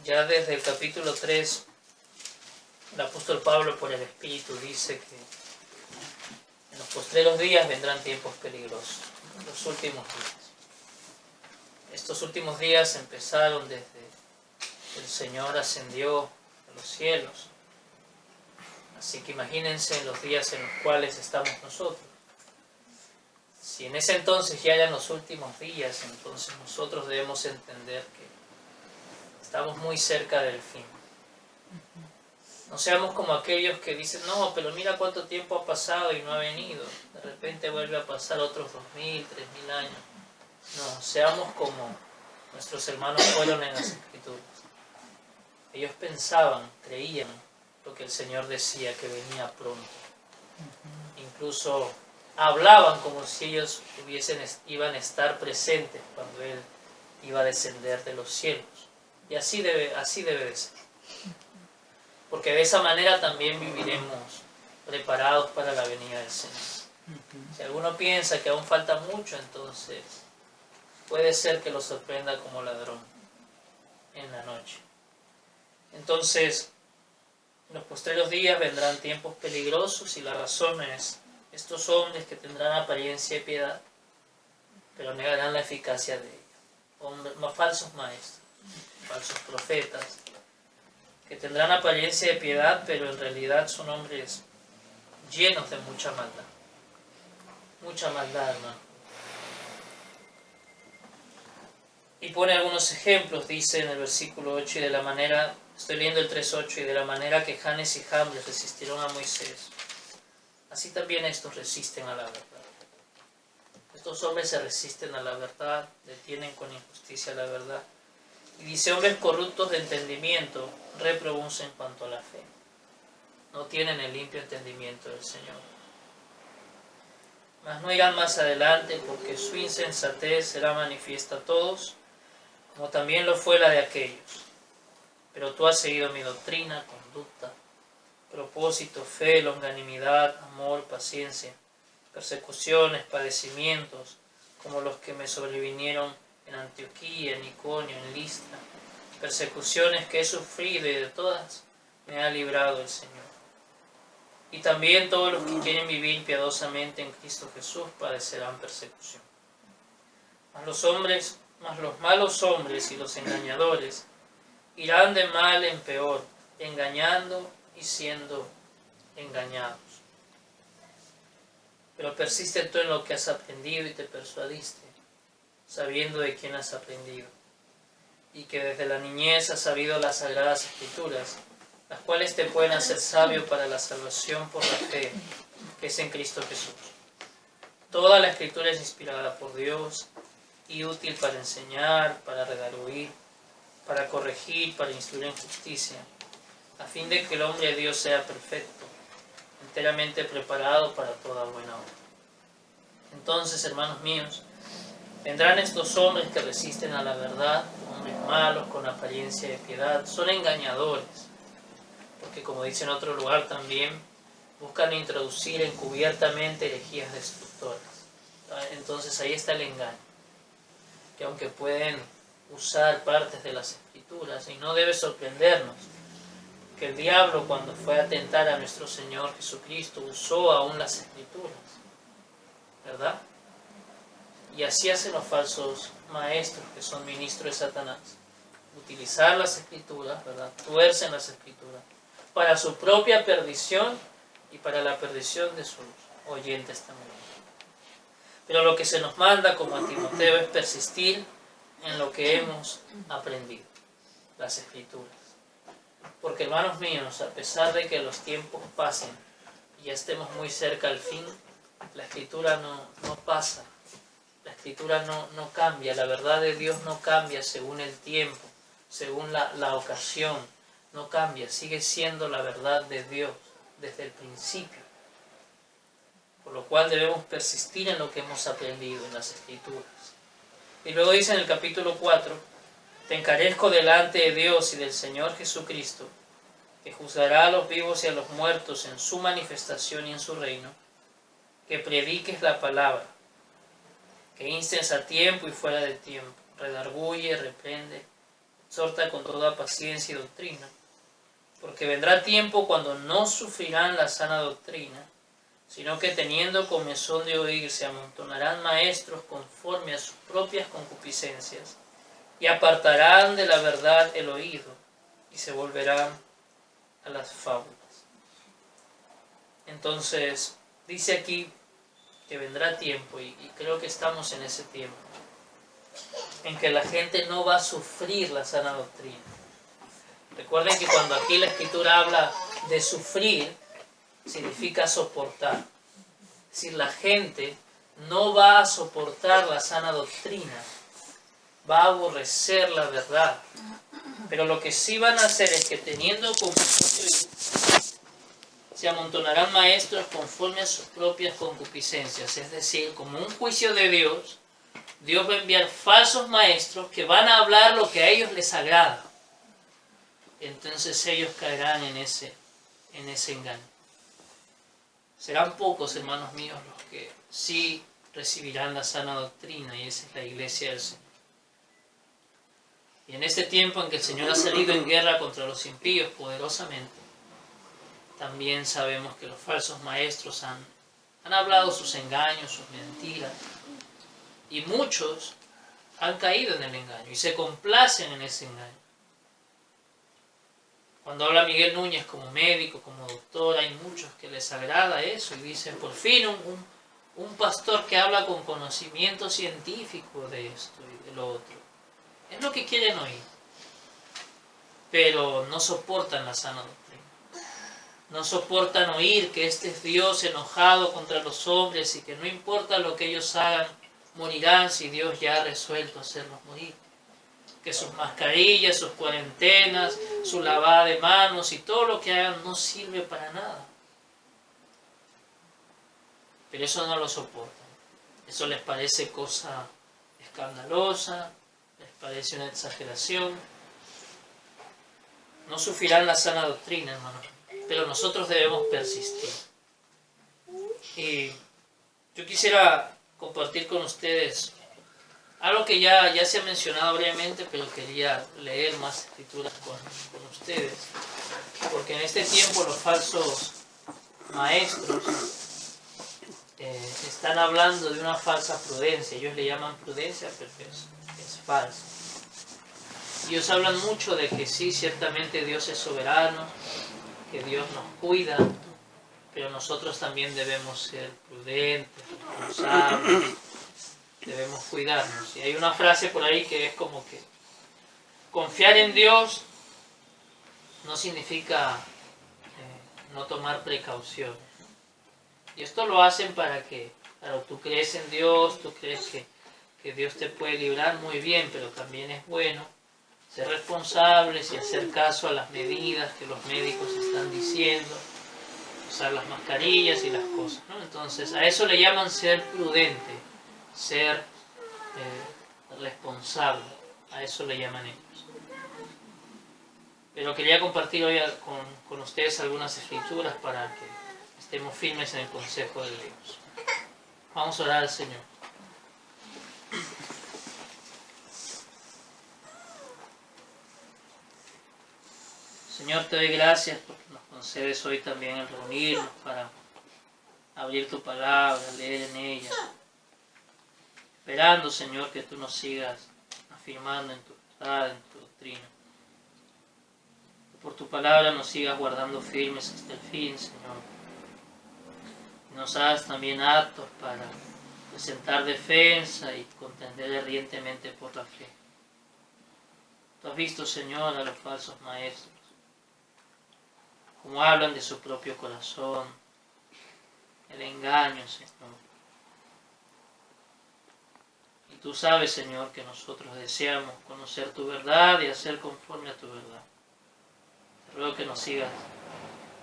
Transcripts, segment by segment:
Ya desde el capítulo 3, el apóstol Pablo por el Espíritu dice que en los postreros días vendrán tiempos peligrosos, los últimos días. Estos últimos días empezaron desde que el Señor ascendió a los cielos. Así que imagínense los días en los cuales estamos nosotros. Si en ese entonces ya eran los últimos días, entonces nosotros debemos entender que estamos muy cerca del fin. No seamos como aquellos que dicen, no, pero mira cuánto tiempo ha pasado y no ha venido. De repente vuelve a pasar otros 2000, 3000 años. No, seamos como nuestros hermanos fueron en las Escrituras. Ellos pensaban, creían lo que el Señor decía, que venía pronto. Incluso hablaban como si ellos iban a estar presentes cuando Él iba a descender de los cielos. Y así debe de ser. Porque de esa manera también viviremos preparados para la venida del Señor. Si alguno piensa que aún falta mucho, entonces puede ser que lo sorprenda como ladrón en la noche. Entonces, en los postreros días vendrán tiempos peligrosos y la razón es estos hombres que tendrán apariencia de piedad, pero negarán la eficacia de ella. Falsos maestros, falsos profetas, que tendrán apariencia de piedad, pero en realidad son hombres llenos de mucha maldad. Mucha maldad, hermano. Y pone algunos ejemplos, dice en el versículo 8, y de la manera, estoy leyendo el 3.8, y de la manera que Janes y Jambres resistieron a Moisés, así también estos resisten a la verdad. Estos hombres se resisten a la verdad, detienen con injusticia la verdad. Y dice, hombres corruptos de entendimiento, réprobos en cuanto a la fe. No tienen el limpio entendimiento del Señor. Mas no irán más adelante, porque su insensatez será manifiesta a todos, como también lo fue la de aquellos. Pero tú has seguido mi doctrina, conducta, propósito, fe, longanimidad, amor, paciencia, persecuciones, padecimientos, como los que me sobrevinieron en Antioquía, en Iconio, en Listra, persecuciones que he sufrido y de todas me ha librado el Señor. Y también todos los que quieren vivir piadosamente en Cristo Jesús padecerán persecución. Mas los malos hombres y los engañadores irán de mal en peor, engañando y siendo engañados. Pero persiste tú en lo que has aprendido y te persuadiste, sabiendo de quién has aprendido, y que desde la niñez has sabido las sagradas Escrituras, las cuales te pueden hacer sabio para la salvación por la fe, que es en Cristo Jesús. Toda la Escritura es inspirada por Dios y útil para enseñar, para redarguir, para corregir, para instruir en justicia, a fin de que el hombre de Dios sea perfecto, enteramente preparado para toda buena obra. Entonces, hermanos míos, vendrán estos hombres que resisten a la verdad, hombres malos, con apariencia de piedad, son engañadores, porque como dice en otro lugar también, buscan introducir encubiertamente herejías destructoras. Entonces ahí está el engaño, que aunque pueden usar partes de las Escrituras, y no debe sorprendernos, que el diablo cuando fue a tentar a nuestro Señor Jesucristo usó aún las Escrituras, ¿verdad? Y así hacen los falsos maestros que son ministros de Satanás. Utilizar las Escrituras, ¿verdad? Tuercen las Escrituras para su propia perdición y para la perdición de sus oyentes también. Pero lo que se nos manda como a Timoteo es persistir en lo que hemos aprendido, las Escrituras. Porque, hermanos míos, a pesar de que los tiempos pasen y ya estemos muy cerca al fin, la Escritura no pasa. La Escritura no cambia, la verdad de Dios no cambia según el tiempo, según la ocasión, no cambia, sigue siendo la verdad de Dios desde el principio. Por lo cual debemos persistir en lo que hemos aprendido en las Escrituras. Y luego dice en el capítulo 4, te encarezco delante de Dios y del Señor Jesucristo, que juzgará a los vivos y a los muertos en su manifestación y en su reino, que prediques la palabra, que instes a tiempo y fuera de tiempo, redarguye, reprende, exhorta con toda paciencia y doctrina, porque vendrá tiempo cuando no sufrirán la sana doctrina, sino que teniendo comezón de oír se amontonarán maestros conforme a sus propias concupiscencias, y apartarán de la verdad el oído, y se volverán a las fábulas. Entonces, dice aquí que vendrá tiempo, y creo que estamos en ese tiempo, en que la gente no va a sufrir la sana doctrina. Recuerden que cuando aquí la Escritura habla de sufrir, significa soportar. Es decir, la gente no va a soportar la sana doctrina, va a aborrecer la verdad. Pero lo que sí van a hacer es que teniendo comezón se amontonarán maestros conforme a sus propias concupiscencias. Es decir, como un juicio de Dios, Dios va a enviar falsos maestros que van a hablar lo que a ellos les agrada. Entonces ellos caerán en ese engaño. Serán pocos, hermanos míos, los que sí recibirán la sana doctrina, y esa es la iglesia del Señor. Y en este tiempo en que el Señor ha salido en guerra contra los impíos poderosamente, también sabemos que los falsos maestros han hablado sus engaños, sus mentiras, y muchos han caído en el engaño y se complacen en ese engaño. Cuando habla Miguel Núñez como médico, como doctor, hay muchos que les agrada eso y dicen, por fin un pastor que habla con conocimiento científico de esto y de lo otro. Es lo que quieren oír, pero no soportan la sana doctrina. No soportan oír que este es Dios enojado contra los hombres y que no importa lo que ellos hagan, morirán si Dios ya ha resuelto hacerlos morir. Que sus mascarillas, sus cuarentenas, su lavada de manos y todo lo que hagan no sirve para nada. Pero eso no lo soportan. Eso les parece cosa escandalosa, les parece una exageración. No sufrirán la sana doctrina, hermanos, pero nosotros debemos persistir. Y yo quisiera compartir con ustedes algo que ya se ha mencionado brevemente, pero quería leer más escrituras con ustedes. Porque en este tiempo los falsos maestros están hablando de una falsa prudencia. Ellos le llaman prudencia, pero es falsa. Ellos hablan mucho de que sí, ciertamente Dios es soberano, que Dios nos cuida, pero nosotros también debemos ser prudentes, responsables. Debemos cuidarnos. Y hay una frase por ahí que es como que confiar en Dios no significa no tomar precauciones. Y esto lo hacen para tú crees en Dios, tú crees que Dios te puede librar, muy bien, pero también es bueno ser responsables y hacer caso a las medidas que los médicos están diciendo, usar las mascarillas y las cosas, ¿no? Entonces a eso le llaman ser prudente, ser responsable, a eso le llaman ellos. Pero quería compartir hoy con ustedes algunas escrituras para que estemos firmes en el consejo de Dios. Vamos a orar al Señor. Señor, te doy gracias porque nos concedes hoy también el reunirnos para abrir tu palabra, leer en ella. Esperando, Señor, que tú nos sigas afirmando en tu verdad, en tu doctrina. Que por tu palabra nos sigas guardando firmes hasta el fin, Señor. Nos hagas también aptos para presentar defensa y contender ardientemente por la fe. Tú has visto, Señor, a los falsos maestros, como hablan de su propio corazón, el engaño, Señor. Y tú sabes, Señor, que nosotros deseamos conocer tu verdad y hacer conforme a tu verdad. Te ruego que nos sigas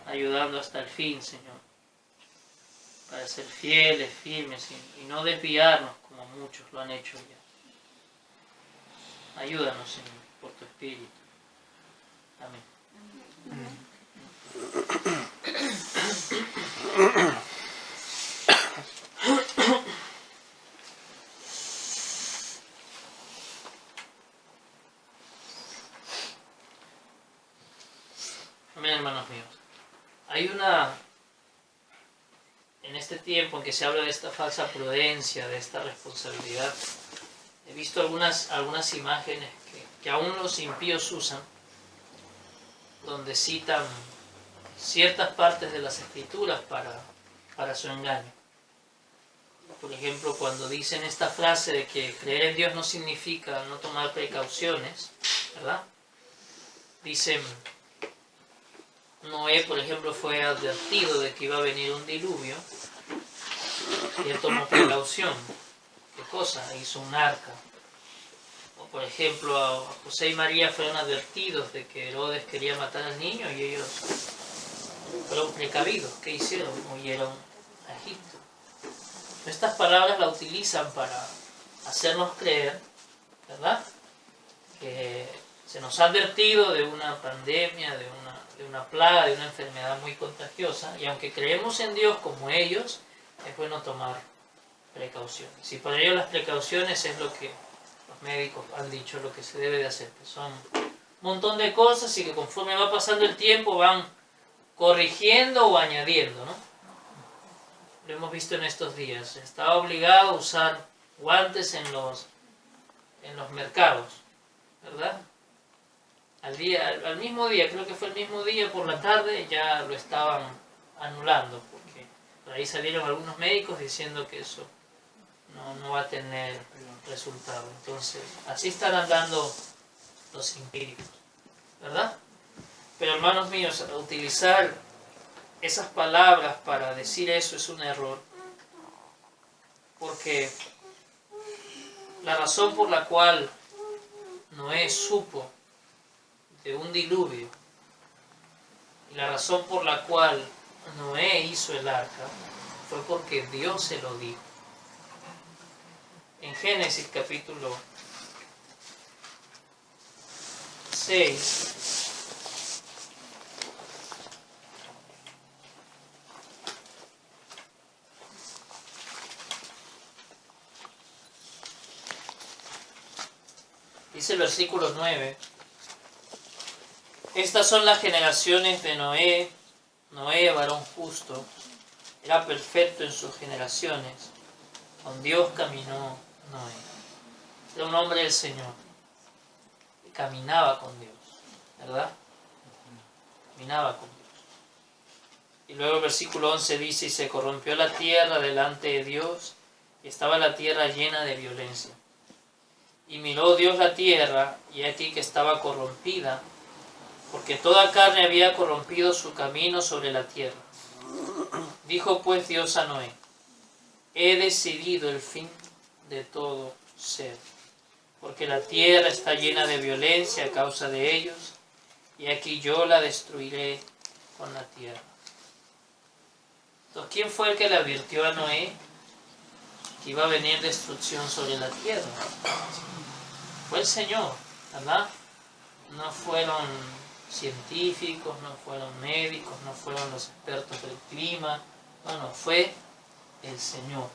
ayudando hasta el fin, Señor, para ser fieles, firmes y no desviarnos como muchos lo han hecho ya. Ayúdanos, Señor, por tu Espíritu. Amén. hermanos míos, en este tiempo en que se habla de esta falsa prudencia, de esta responsabilidad, he visto algunas imágenes que aún los impíos usan, donde citan ciertas partes de las escrituras para su engaño. Por ejemplo, cuando dicen esta frase de que creer en Dios no significa no tomar precauciones, ¿verdad? Dicen, Noé, por ejemplo, fue advertido de que iba a venir un diluvio y él tomó precaución. ¿Qué cosa? Hizo un arca. O por ejemplo, a José y María fueron advertidos de que Herodes quería matar al niño y ellos fueron precavidos. ¿Qué hicieron? Huyeron a Egipto. Estas palabras las utilizan para hacernos creer, ¿verdad?, que se nos ha advertido de una pandemia, de una plaga, de una enfermedad muy contagiosa, y aunque creemos en Dios como ellos, es bueno tomar precauciones. Y para ello las precauciones es lo que los médicos han dicho, lo que se debe de hacer, que son un montón de cosas y que conforme va pasando el tiempo van corrigiendo o añadiendo, ¿no? Lo hemos visto en estos días. Estaba obligado a usar guantes en los mercados, ¿verdad? Al mismo día, creo que fue el mismo día por la tarde, ya lo estaban anulando, porque por ahí salieron algunos médicos diciendo que eso no va a tener resultado. Entonces, así están andando los empíricos, ¿verdad? Pero hermanos míos, utilizar esas palabras para decir eso es un error, porque la razón por la cual Noé supo de un diluvio y la razón por la cual Noé hizo el arca fue porque Dios se lo dijo. En Génesis capítulo 6, dice el versículo 9, estas son las generaciones de Noé. Noé, varón justo, era perfecto en sus generaciones. Con Dios caminó Noé. Era un hombre del Señor. Y caminaba con Dios, ¿verdad? Caminaba con Dios. Y luego el versículo 11 dice, y se corrompió la tierra delante de Dios, y estaba la tierra llena de violencia. Y miró Dios la tierra, y aquí que estaba corrompida, porque toda carne había corrompido su camino sobre la tierra. Dijo pues Dios a Noé, he decidido el fin de todo ser, porque la tierra está llena de violencia a causa de ellos, y aquí yo la destruiré con la tierra. Entonces, ¿quién fue el que le advirtió a Noé que iba a venir destrucción sobre la tierra? Fue el Señor, ¿verdad? No fueron científicos, no fueron médicos, no fueron los expertos del clima, no, fue el Señor.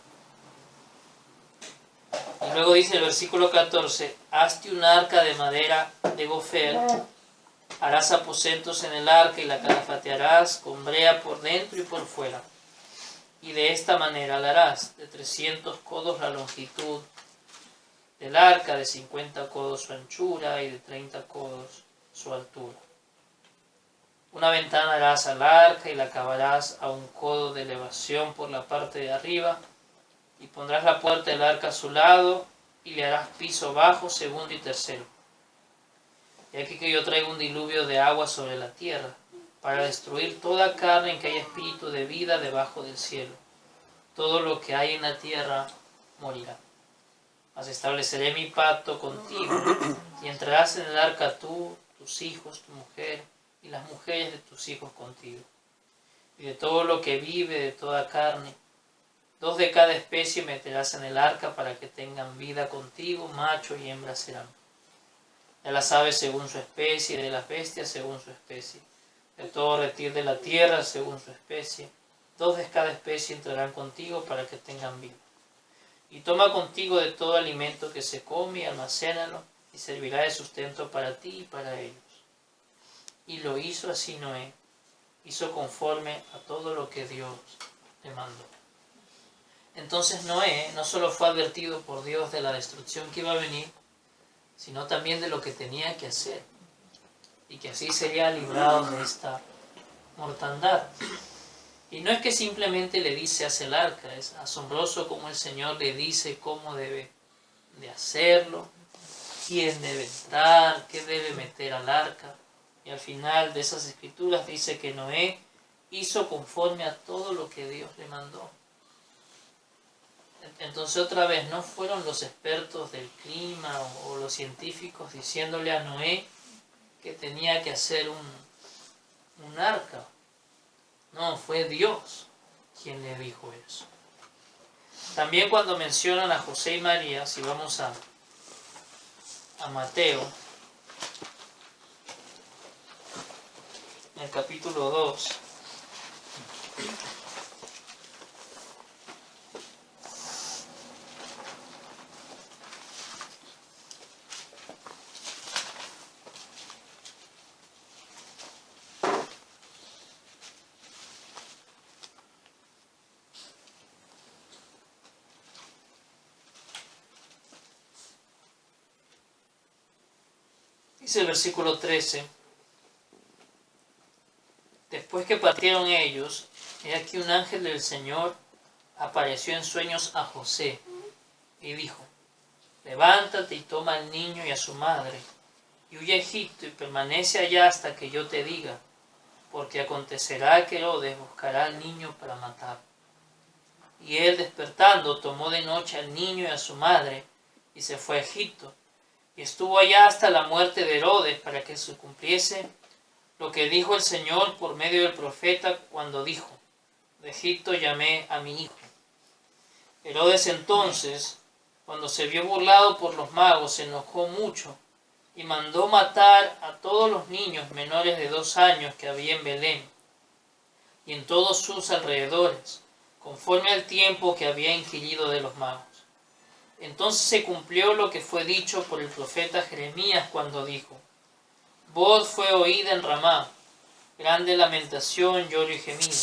Y luego dice el versículo 14, hazte un arca de madera de gofer, harás aposentos en el arca y la calafatearás con brea por dentro y por fuera. Y de esta manera la harás, de 300 codos la longitud del arca, de 50 codos su anchura y de 30 codos su altura. Una ventana harás al arca y la acabarás a 1 codo de elevación por la parte de arriba, y pondrás la puerta del arca a su lado y le harás piso bajo, segundo y tercero. Y aquí que yo traigo un diluvio de agua sobre la tierra, para destruir toda carne en que haya espíritu de vida debajo del cielo. Todo lo que hay en la tierra morirá. Mas estableceré mi pacto contigo, y entrarás en el arca tú, tus hijos, tu mujer, y las mujeres de tus hijos contigo. Y de todo lo que vive, de toda carne, 2 de cada especie meterás en el arca para que tengan vida contigo, macho y hembra serán. De las aves según su especie, de las bestias según su especie, de todo reptil de la tierra según su especie, 2 de cada especie entrarán contigo para que tengan vida. Y toma contigo de todo alimento que se come y almacénalo, y servirá de sustento para ti y para ellos. Y lo hizo así Noé, hizo conforme a todo lo que Dios le mandó. Entonces Noé no solo fue advertido por Dios de la destrucción que iba a venir, sino también de lo que tenía que hacer, y que así sería librado de esta mortandad. Y no es que simplemente le dice haz el arca, es asombroso como el Señor le dice cómo debe de hacerlo, quién debe entrar, qué debe meter al arca. Y al final de esas escrituras dice que Noé hizo conforme a todo lo que Dios le mandó. Entonces otra vez, no fueron los expertos del clima o los científicos diciéndole a Noé que tenía que hacer un arca. No, fue Dios quien le dijo eso. También cuando mencionan a José y María, si vamos a Mateo, en el capítulo 2, dice el versículo 13, después que partieron ellos, he aquí un ángel del Señor apareció en sueños a José y dijo, levántate y toma al niño y a su madre, y huye a Egipto y permanece allá hasta que yo te diga, porque acontecerá que Herodes buscará al niño para matar. Y él despertando tomó de noche al niño y a su madre, y se fue a Egipto, y estuvo allá hasta la muerte de Herodes, para que se cumpliese lo que dijo el Señor por medio del profeta, cuando dijo, de Egipto llamé a mi hijo. Herodes entonces, cuando se vio burlado por los magos, se enojó mucho, y mandó matar a todos los niños menores de 2 años que había en Belén, y en todos sus alrededores, conforme al tiempo que había inquirido de los magos. Entonces se cumplió lo que fue dicho por el profeta Jeremías cuando dijo, voz fue oída en Ramá, grande lamentación, lloro y gemido,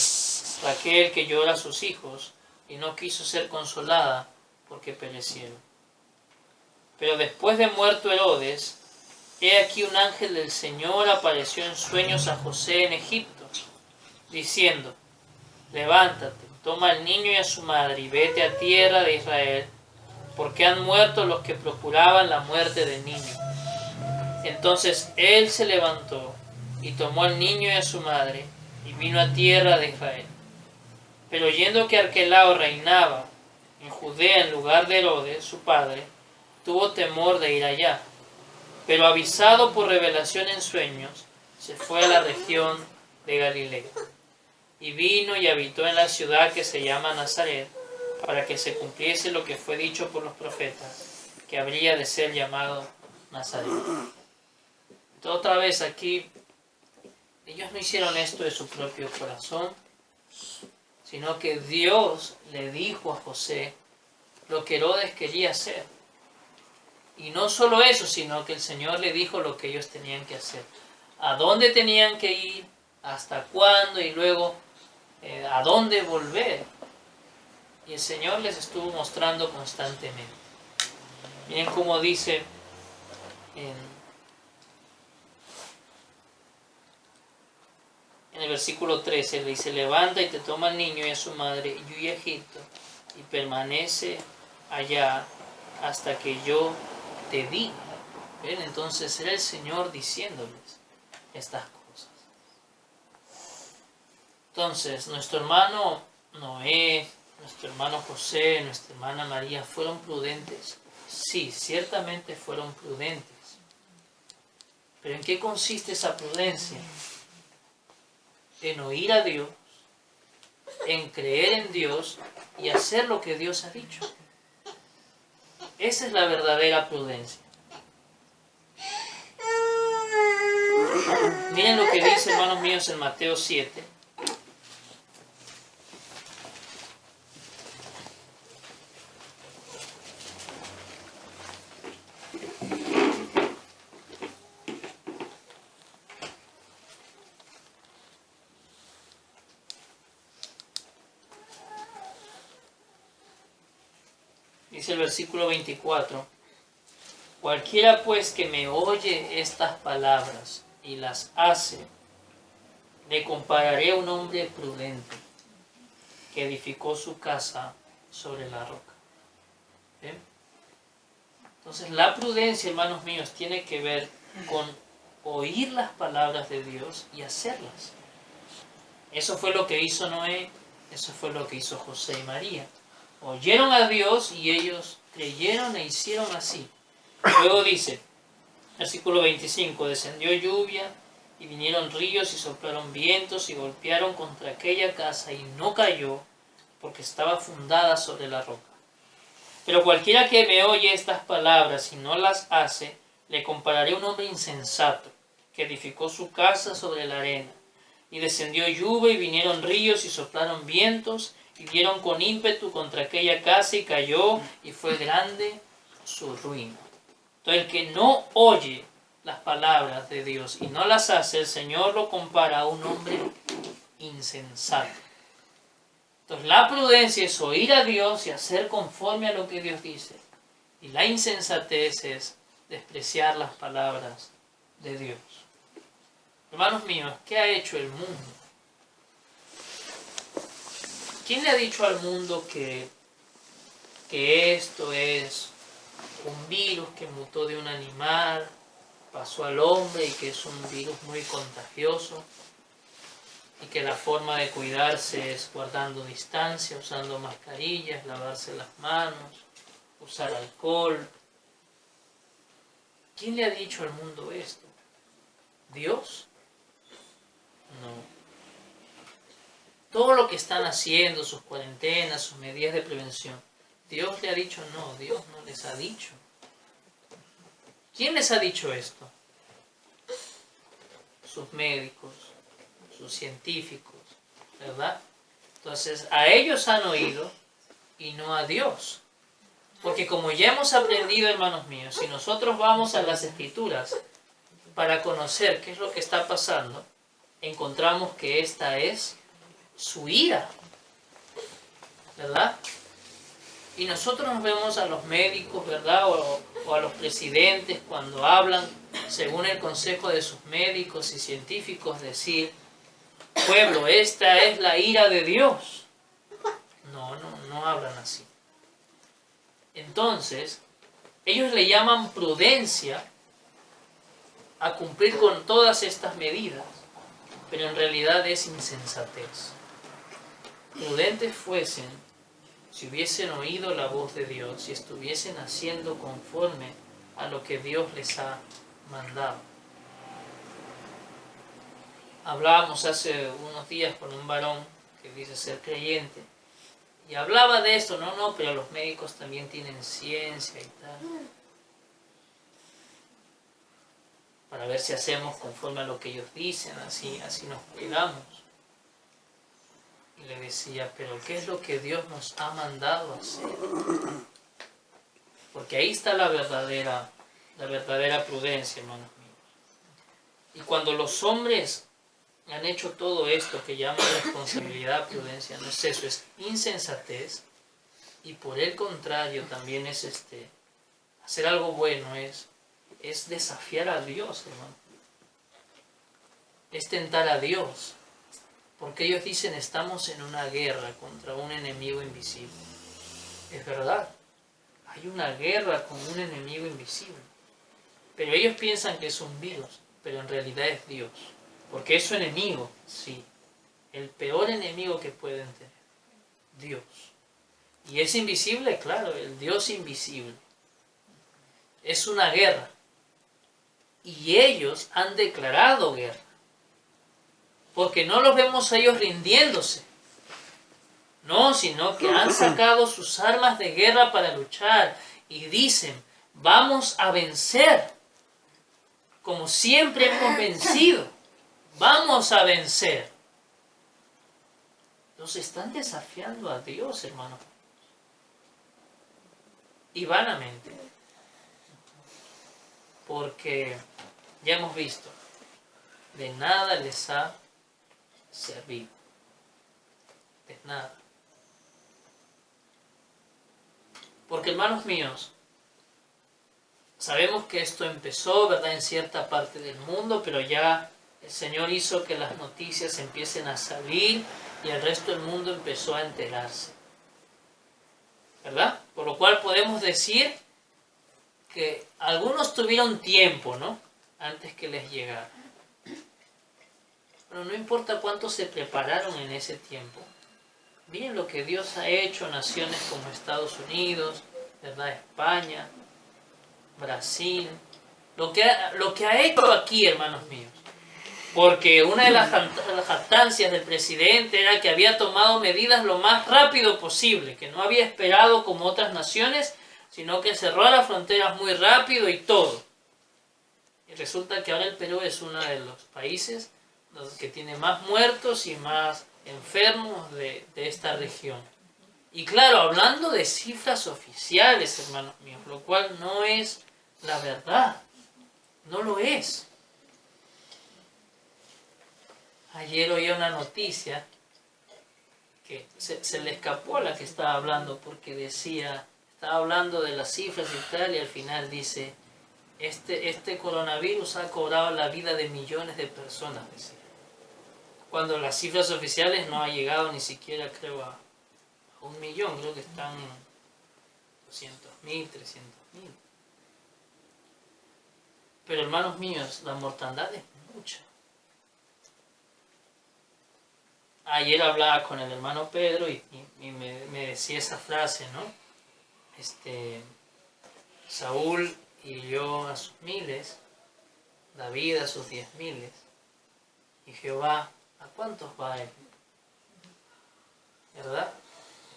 Raquel que llora a sus hijos, y no quiso ser consolada, porque perecieron. Pero después de muerto Herodes, he aquí un ángel del Señor apareció en sueños a José en Egipto, diciendo, levántate, toma al niño y a su madre, y vete a tierra de Israel, porque han muerto los que procuraban la muerte del niño. Entonces él se levantó y tomó al niño y a su madre y vino a tierra de Israel. Pero oyendo que Arquelao reinaba en Judea en lugar de Herodes, su padre, tuvo temor de ir allá. Pero avisado por revelación en sueños, se fue a la región de Galilea. Y vino y habitó en la ciudad que se llama Nazaret, para que se cumpliese lo que fue dicho por los profetas, que habría de ser llamado Nazaret. Entonces, otra vez aquí, ellos no hicieron esto de su propio corazón, sino que Dios le dijo a José lo que Herodes quería hacer. Y no solo eso, sino que el Señor le dijo lo que ellos tenían que hacer. A dónde tenían que ir, hasta cuándo y luego a dónde volver. Y el Señor les estuvo mostrando constantemente. Miren cómo dice en el versículo 13, le dice, levanta y te toma al niño y a su madre y huye a Egipto y permanece allá hasta que yo te diga. ¿Ven? Entonces era el Señor diciéndoles estas cosas. Entonces nuestro hermano Noé, nuestro hermano José, nuestra hermana María, ¿fueron prudentes? Sí, ciertamente fueron prudentes. ¿Pero en qué consiste esa prudencia? En oír a Dios, en creer en Dios y hacer lo que Dios ha dicho. Esa es la verdadera prudencia. Miren lo que dice, hermanos míos, en Mateo 7. Dice el versículo 24. Cualquiera pues que me oye estas palabras y las hace, le compararé a un hombre prudente que edificó su casa sobre la roca. ¿Bien? Entonces la prudencia, hermanos míos, tiene que ver con oír las palabras de Dios y hacerlas. Eso fue lo que hizo Noé, eso fue lo que hizo José y María. Oyeron a Dios y ellos creyeron e hicieron así. Luego dice, versículo 25, descendió lluvia y vinieron ríos y soplaron vientos y golpearon contra aquella casa y no cayó porque estaba fundada sobre la roca. Pero cualquiera que me oye estas palabras y no las hace, le compararé a un hombre insensato que edificó su casa sobre la arena. Y descendió lluvia y vinieron ríos y soplaron vientos y dieron con ímpetu contra aquella casa y cayó y fue grande su ruina. Entonces el que no oye las palabras de Dios y no las hace, el Señor lo compara a un hombre insensato. Entonces la prudencia es oír a Dios y hacer conforme a lo que Dios dice. Y la insensatez es despreciar las palabras de Dios. Hermanos míos, ¿qué ha hecho el mundo? ¿Quién le ha dicho al mundo que esto es un virus que mutó de un animal, pasó al hombre y que es un virus muy contagioso? Y que la forma de cuidarse es guardando distancia, usando mascarillas, lavarse las manos, usar alcohol. ¿Quién le ha dicho al mundo esto? ¿Dios? No. Todo lo que están haciendo, sus cuarentenas, sus medidas de prevención, ¿Dios le ha dicho? No, Dios no les ha dicho. ¿Quién les ha dicho esto? Sus médicos, sus científicos, ¿verdad? Entonces, a ellos han oído y no a Dios. Porque como ya hemos aprendido, hermanos míos, si nosotros vamos a las Escrituras para conocer qué es lo que está pasando, encontramos que esta es su ira, ¿verdad? Y nosotros nos vemos a los médicos, ¿verdad? O a los presidentes cuando hablan, según el consejo de sus médicos y científicos, decir: pueblo, esta es la ira de Dios. No hablan así. Entonces, ellos le llaman prudencia a cumplir con todas estas medidas, pero en realidad es insensatez. Prudentes fuesen si hubiesen oído la voz de Dios y estuviesen haciendo conforme a lo que Dios les ha mandado. Hablábamos hace unos días con un varón que dice ser creyente y hablaba de esto, pero los médicos también tienen ciencia y tal, para ver si hacemos conforme a lo que ellos dicen, así nos cuidamos. Y le decía, pero ¿qué es lo que Dios nos ha mandado a hacer? Porque ahí está la verdadera prudencia, hermanos míos. Y cuando los hombres han hecho todo esto que llaman responsabilidad, prudencia, no es eso, es insensatez. Y por el contrario también es hacer algo bueno, es desafiar a Dios, hermano. Es tentar a Dios. Porque ellos dicen, estamos en una guerra contra un enemigo invisible. Es verdad, hay una guerra con un enemigo invisible. Pero ellos piensan que es un virus, pero en realidad es Dios. Porque es su enemigo, sí. El peor enemigo que pueden tener. Dios. ¿Y es invisible? Claro, el Dios invisible. Es una guerra. Y ellos han declarado guerra. Porque no los vemos a ellos rindiéndose. No, sino que han sacado sus armas de guerra para luchar. Y dicen, vamos a vencer. Como siempre hemos vencido. Vamos a vencer. Los están desafiando a Dios, hermanos. Y vanamente. Porque ya hemos visto, de nada les ha servido. De nada. Porque, hermanos míos, sabemos que esto empezó, ¿verdad?, en cierta parte del mundo, pero ya el Señor hizo que las noticias empiecen a salir y el resto del mundo empezó a enterarse, ¿verdad? Por lo cual podemos decir que algunos tuvieron tiempo, ¿no?, antes que les llegara. Pero no importa cuánto se prepararon en ese tiempo. Miren lo que Dios ha hecho en naciones como Estados Unidos, ¿verdad?, España, Brasil, lo que ha hecho aquí, hermanos míos. Porque una de las jactancias del presidente era que había tomado medidas lo más rápido posible, que no había esperado como otras naciones, sino que cerró las fronteras muy rápido y todo. Y resulta que ahora el Perú es uno de los países que tiene más muertos y más enfermos de esta región. Y claro, hablando de cifras oficiales, hermanos míos, lo cual no es la verdad, no lo es. Ayer oí una noticia que se le escapó a la que estaba hablando, porque decía, estaba hablando de las cifras y tal, y al final dice, este coronavirus ha cobrado la vida de millones de personas, decía. Cuando las cifras oficiales no ha llegado ni siquiera, creo, a 1 millón, creo que están en 200.000, 300.000. Pero, hermanos míos, la mortandad es mucha. Ayer hablaba con el hermano Pedro y me decía esa frase, ¿no? Saúl hirió a sus 1000, David a sus 10.000, y Jehová, ¿a cuántos va él? ¿Verdad?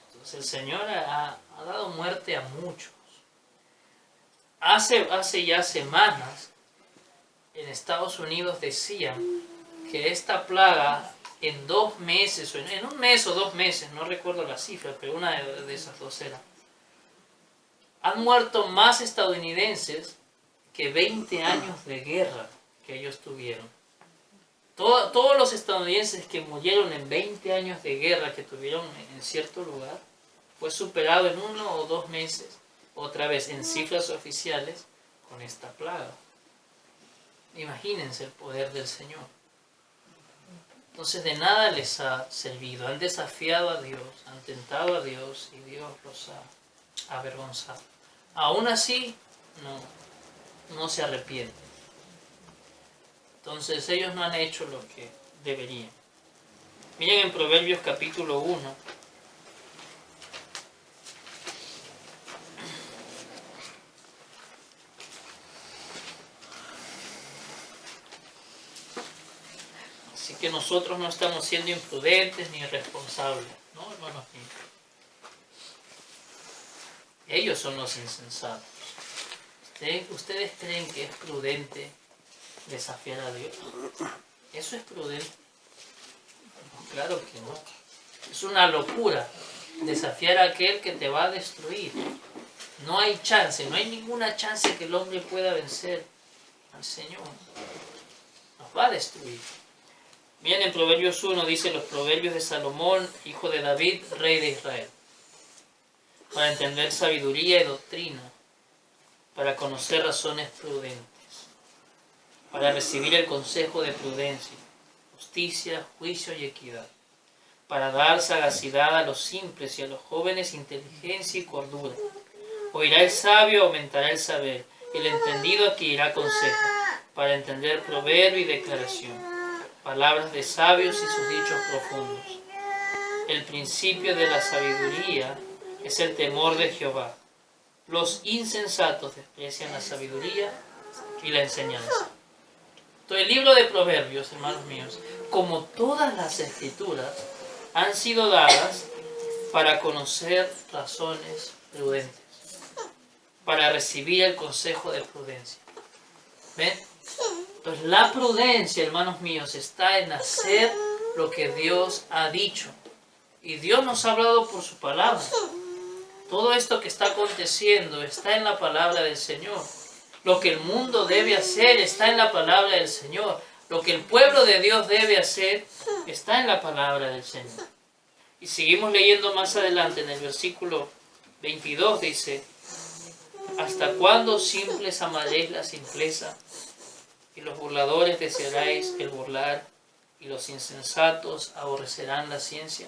Entonces el Señor ha dado muerte a muchos. Hace ya semanas en Estados Unidos decían que esta plaga en 2 meses, o en 1 mes o 2 meses, no recuerdo la cifra, pero una de esas dos era, han muerto más estadounidenses que 20 años de guerra que ellos tuvieron. Todos los estadounidenses que murieron en 20 años de guerra que tuvieron en cierto lugar, fue superado en 1 o 2 meses, otra vez en cifras oficiales, con esta plaga. Imagínense el poder del Señor. Entonces de nada les ha servido, han desafiado a Dios, han tentado a Dios y Dios los ha avergonzado. Aún así, no se arrepienten. Entonces ellos no han hecho lo que deberían. Miren en Proverbios capítulo 1. Así que nosotros no estamos siendo imprudentes ni irresponsables, ¿no, hermanos míos? Ellos son los insensatos. ¿Ustedes creen que es prudente desafiar a Dios? ¿Eso es prudente? No, claro que no. Es una locura desafiar a aquel que te va a destruir. No hay chance, no hay ninguna chance que el hombre pueda vencer al Señor. Nos va a destruir. Bien, en Proverbios 1 dice los proverbios de Salomón, hijo de David, rey de Israel. Para entender sabiduría y doctrina, para conocer razones prudentes, para recibir el consejo de prudencia, justicia, juicio y equidad, para dar sagacidad a los simples y a los jóvenes inteligencia y cordura. Oirá el sabio, aumentará el saber, y el entendido adquirirá consejo, para entender proverbio y declaración, palabras de sabios y sus dichos profundos. El principio de la sabiduría es el temor de Jehová. Los insensatos desprecian la sabiduría y la enseñanza. Entonces, el libro de Proverbios, hermanos míos, como todas las escrituras, han sido dadas para conocer razones prudentes, para recibir el consejo de prudencia. ¿Ven? Entonces, la prudencia, hermanos míos, está en hacer lo que Dios ha dicho. Y Dios nos ha hablado por su palabra. Todo esto que está aconteciendo está en la palabra del Señor. Lo que el mundo debe hacer está en la palabra del Señor. Lo que el pueblo de Dios debe hacer está en la palabra del Señor. Y seguimos leyendo más adelante en el versículo 22 dice: ¿hasta cuándo simples amaréis la simpleza, y los burladores desearéis el burlar, y los insensatos aborrecerán la ciencia?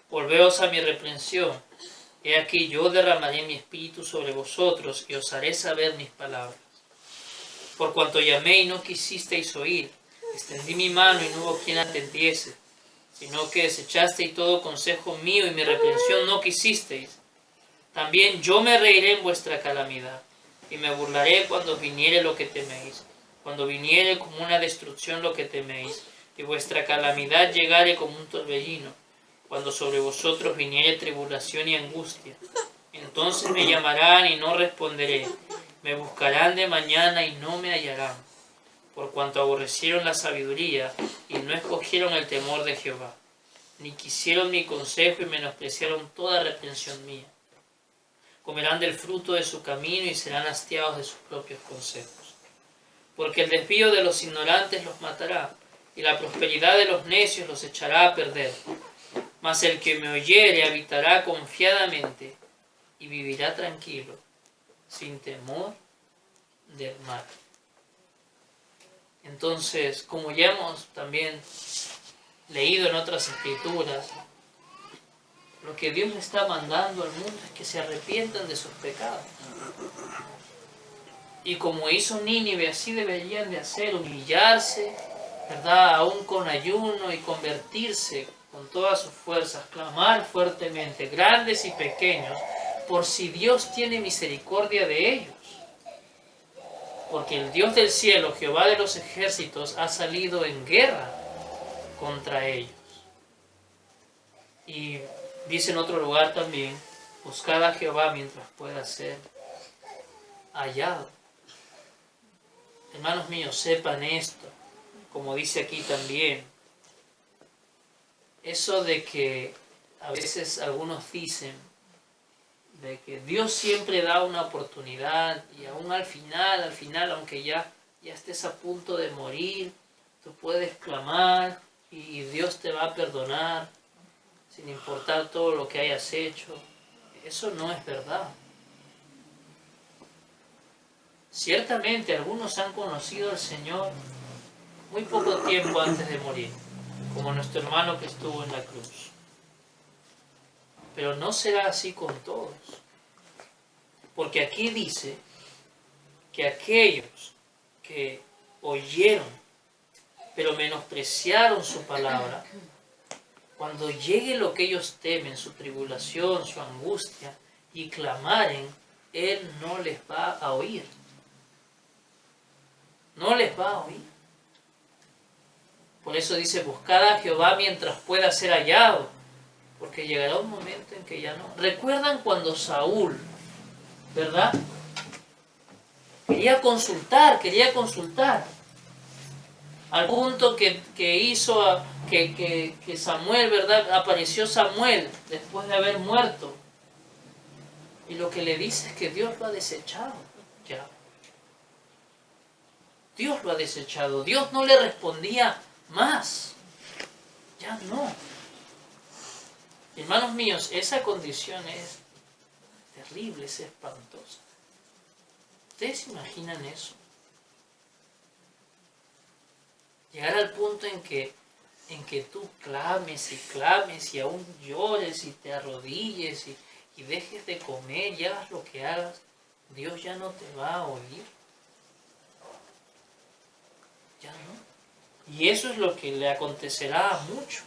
Volveos a mi reprensión. He aquí yo derramaré mi espíritu sobre vosotros, y os haré saber mis palabras. Por cuanto llamé y no quisisteis oír, extendí mi mano y no hubo quien atendiese, sino que desechasteis todo consejo mío y mi reprensión no quisisteis. También yo me reiré en vuestra calamidad, y me burlaré cuando viniere lo que teméis, cuando viniere como una destrucción lo que teméis, y vuestra calamidad llegare como un torbellino, cuando sobre vosotros viniere tribulación y angustia. Entonces me llamarán y no responderé, me buscarán de mañana y no me hallarán, por cuanto aborrecieron la sabiduría y no escogieron el temor de Jehová, ni quisieron mi consejo y menospreciaron toda reprensión mía. Comerán del fruto de su camino y serán hastiados de sus propios consejos. Porque el desvío de los ignorantes los matará, y la prosperidad de los necios los echará a perder. Mas el que me oyere habitará confiadamente y vivirá tranquilo, sin temor del mal. Entonces, como ya hemos también leído en otras escrituras, lo que Dios le está mandando al mundo es que se arrepientan de sus pecados. Y como hizo Nínive, así deberían de hacer, humillarse, ¿verdad? Aún con ayuno, y convertirse con todas sus fuerzas, clamar fuertemente, grandes y pequeños, por si Dios tiene misericordia de ellos. Porque el Dios del cielo, Jehová de los ejércitos, ha salido en guerra contra ellos. Y dice en otro lugar también: buscad a Jehová mientras pueda ser hallado. Hermanos míos, sepan esto, como dice aquí también, eso de que a veces algunos dicen de que Dios siempre da una oportunidad, y aún al final, aunque ya estés a punto de morir, tú puedes clamar y Dios te va a perdonar sin importar todo lo que hayas hecho. Eso no es verdad. Ciertamente algunos han conocido al Señor muy poco tiempo antes de morir, como nuestro hermano que estuvo en la cruz. Pero no será así con todos. Porque aquí dice que aquellos que oyeron, pero menospreciaron su palabra, cuando llegue lo que ellos temen, su tribulación, su angustia, y clamaren, Él no les va a oír. No les va a oír. Por eso dice: buscad a Jehová mientras pueda ser hallado, porque llegará un momento en que ya no. ¿Recuerdan cuando Saúl, verdad, quería consultar, al punto que hizo que Samuel, verdad, apareció Samuel después de haber muerto, y lo que le dice es que Dios lo ha desechado ya? Dios lo ha desechado. Dios no le respondía más. Ya no. Hermanos míos, esa condición es terrible, es espantosa. ¿Ustedes se imaginan eso? Llegar al punto en que tú clames y aún llores y te arrodilles y dejes de comer y hagas lo que hagas, Dios ya no te va a oír. Ya no. Y eso es lo que le acontecerá a muchos.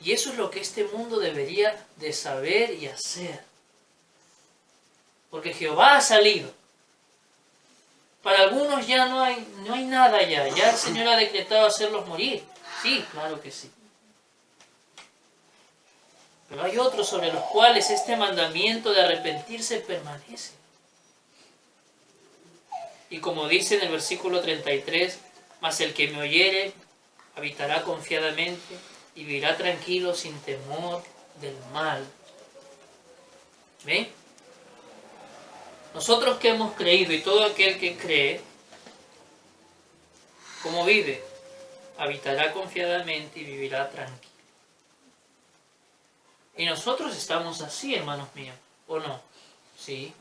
Y eso es lo que este mundo debería de saber y hacer. Porque Jehová ha salido. Para algunos ya no hay nada ya. Ya el Señor ha decretado hacerlos morir. Sí, claro que sí. Pero hay otros sobre los cuales este mandamiento de arrepentirse permanece. Y como dice en el versículo 33, mas el que me oyere habitará confiadamente y vivirá tranquilo sin temor del mal. ¿Ven? Nosotros que hemos creído y todo aquel que cree, ¿cómo vive? Habitará confiadamente y vivirá tranquilo. Y nosotros estamos así, hermanos míos, ¿o no? Sí.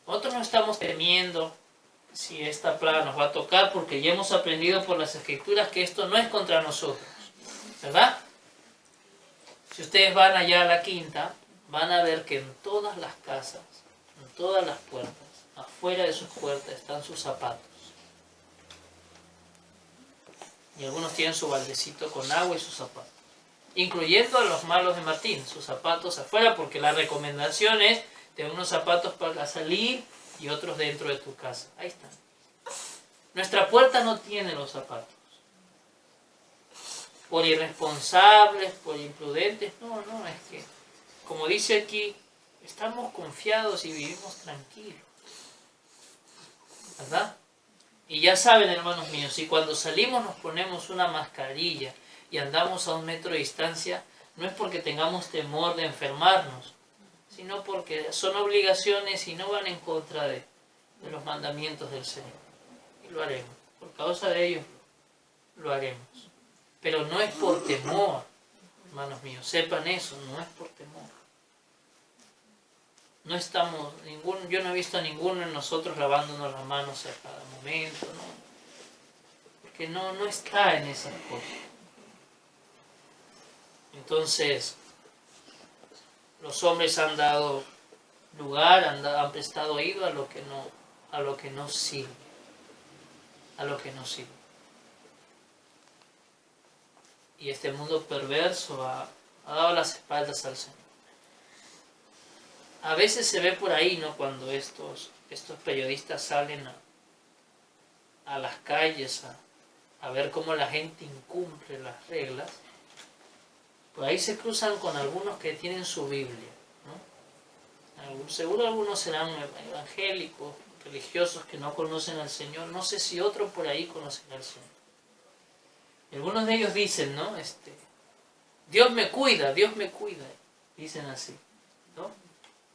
Nosotros no estamos temiendo si esta plaga nos va a tocar porque ya hemos aprendido por las Escrituras que esto no es contra nosotros, ¿verdad? Si ustedes van allá a la quinta, van a ver que en todas las casas, en todas las puertas, afuera de sus puertas están sus zapatos. Y algunos tienen su baldecito con agua y sus zapatos. Incluyendo a los malos de Martín, sus zapatos afuera, porque la recomendación es tener unos zapatos para salir y otros dentro de tu casa. Ahí están. Nuestra puerta no tiene los zapatos. Por irresponsables, por imprudentes, no, es que, como dice aquí, estamos confiados y vivimos tranquilos. ¿Verdad? Y ya saben, hermanos míos, si cuando salimos nos ponemos una mascarilla y andamos a 1 metro de distancia, no es porque tengamos temor de enfermarnos, sino porque son obligaciones y no van en contra de los mandamientos del Señor. Y lo haremos. Por causa de ellos, lo haremos. Pero no es por temor, hermanos míos, sepan eso, no es por temor. No estamos, yo no he visto a ninguno de nosotros lavándonos las manos a cada momento, ¿no? Porque no está en esas cosas. Entonces, los hombres han dado lugar, han prestado oído a lo que no sirve. A lo que no sirve. Y este mundo perverso ha dado las espaldas al Señor. A veces se ve por ahí, ¿no? Cuando estos periodistas salen a las calles a ver cómo la gente incumple las reglas. Por ahí se cruzan con algunos que tienen su Biblia, ¿no? Seguro algunos serán evangélicos, religiosos que no conocen al Señor. No sé si otros por ahí conocen al Señor. Y algunos de ellos dicen, ¿no? Dios me cuida, dicen así, ¿no?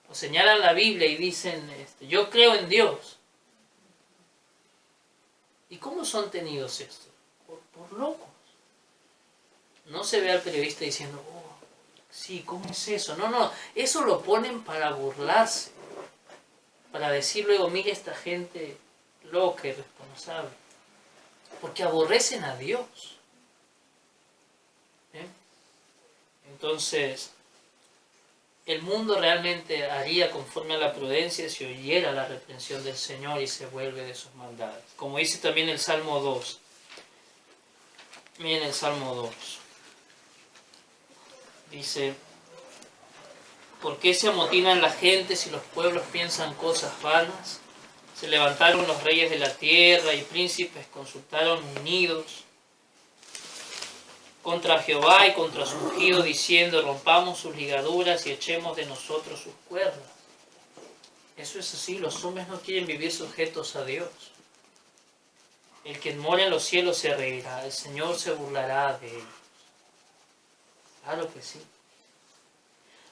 O señalan la Biblia y dicen, yo creo en Dios. ¿Y cómo son tenidos estos? Por locos. No se ve al periodista diciendo, oh, sí, ¿cómo es eso? No, eso lo ponen para burlarse. Para decir luego, mire esta gente loca, irresponsable. Porque aborrecen a Dios. Entonces, el mundo realmente haría conforme a la prudencia si oyera la reprensión del Señor y se vuelve de sus maldades. Como dice también el Salmo 2. Miren el Salmo 2. Dice, ¿por qué se amotinan las gentes y los pueblos piensan cosas vanas? Se levantaron los reyes de la tierra y príncipes consultaron unidos contra Jehová y contra su ungido, diciendo, rompamos sus ligaduras y echemos de nosotros sus cuerdas. Eso es así, los hombres no quieren vivir sujetos a Dios. El que mora en los cielos se reirá, el Señor se burlará de ellos. Claro que sí.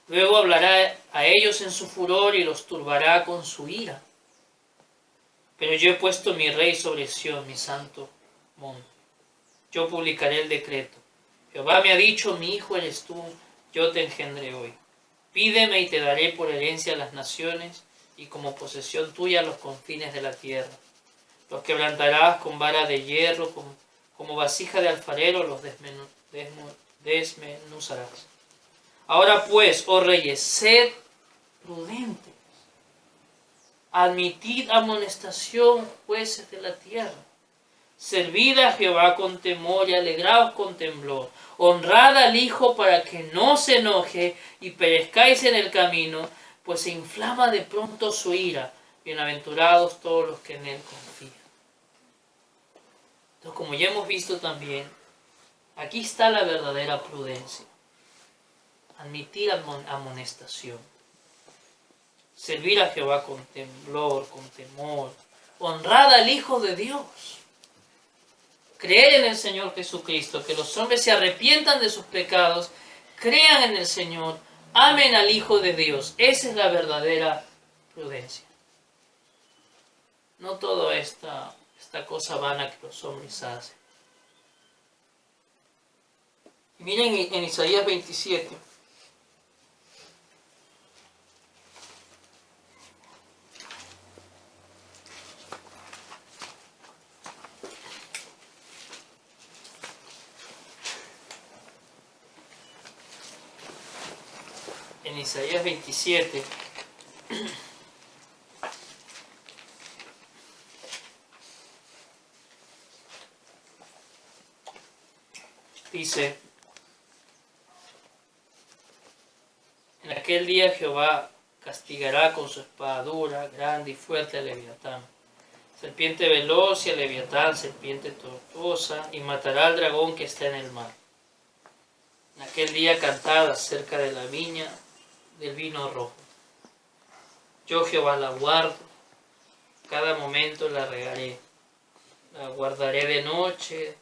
Luego hablará a ellos en su furor y los turbará con su ira. Pero yo he puesto mi rey sobre Sión, mi santo monte. Yo publicaré el decreto. Jehová me ha dicho, mi hijo eres tú, yo te engendré hoy. Pídeme y te daré por herencia a las naciones y como posesión tuya los confines de la tierra. Los quebrantarás con vara de hierro, como vasija de alfarero los desmenuzarás. Ahora pues, oh reyes, sed prudentes. Admitid amonestación, jueces de la tierra. Servid a Jehová con temor y alegraos con temblor. Honrad al Hijo para que no se enoje y perezcáis en el camino, pues se inflama de pronto su ira. Bienaventurados todos los que en él confían. Entonces, como ya hemos visto también, aquí está la verdadera prudencia. Admitir amonestación. Servir a Jehová con temblor, con temor. Honrad al Hijo de Dios. Creer en el Señor Jesucristo, que los hombres se arrepientan de sus pecados, crean en el Señor, amen al Hijo de Dios. Esa es la verdadera prudencia. No toda esta cosa vana que los hombres hacen. Y miren en Isaías 27, en Isaías 27. Dice: en aquel día Jehová castigará con su espada dura, grande y fuerte al Leviatán, serpiente veloz, y al Leviatán, serpiente tortuosa, y matará al dragón que está en el mar. En aquel día cantad acerca de la viña del vino rojo. Yo Jehová la guardo, cada momento la regaré, la guardaré de noche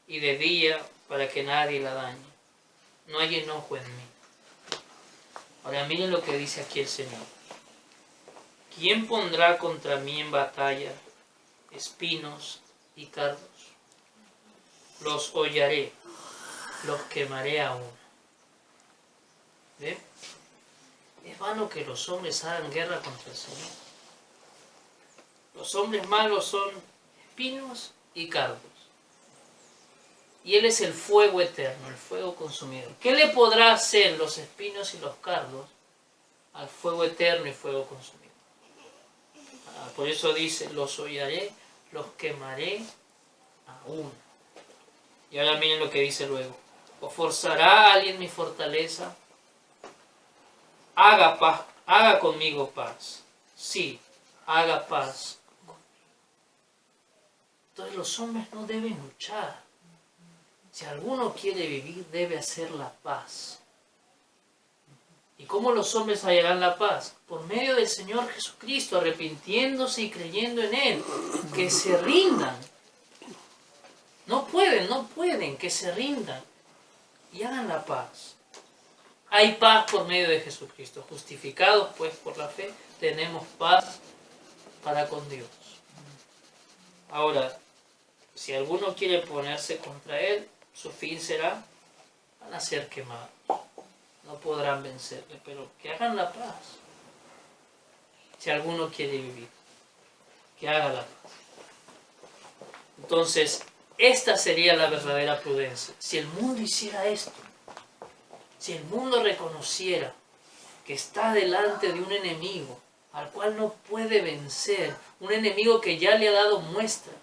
y de día para que nadie la dañe. No hay enojo en mí. Ahora miren lo que dice aquí el Señor. ¿Quién pondrá contra mí en batalla espinos y cardos? Los hollaré, los quemaré aún. ¿Ve? Es vano que los hombres hagan guerra contra el Señor. Los hombres malos son espinos y cardos. Y Él es el fuego eterno, el fuego consumidor. ¿Qué le podrá hacer los espinos y los cardos al fuego eterno y fuego consumidor? Por eso dice: los hollaré, los quemaré aún. Y ahora miren lo que dice luego: ¿o forzará a alguien mi fortaleza? Haga paz, haga conmigo paz. Sí, haga paz. Entonces los hombres no deben luchar. Si alguno quiere vivir, debe hacer la paz. ¿Y cómo los hombres hallarán la paz? Por medio del Señor Jesucristo, arrepintiéndose y creyendo en Él. Que se rindan. No pueden, que se rindan y hagan la paz. Hay paz por medio de Jesucristo. Justificados pues por la fe, tenemos paz para con Dios. Ahora, si alguno quiere ponerse contra Él, su fin será: van a ser quemados. No podrán vencerle, pero que hagan la paz. Si alguno quiere vivir, que haga la paz. Entonces, esta sería la verdadera prudencia. Si el mundo hiciera esto, si el mundo reconociera que está delante de un enemigo al cual no puede vencer, un enemigo que ya le ha dado muestra,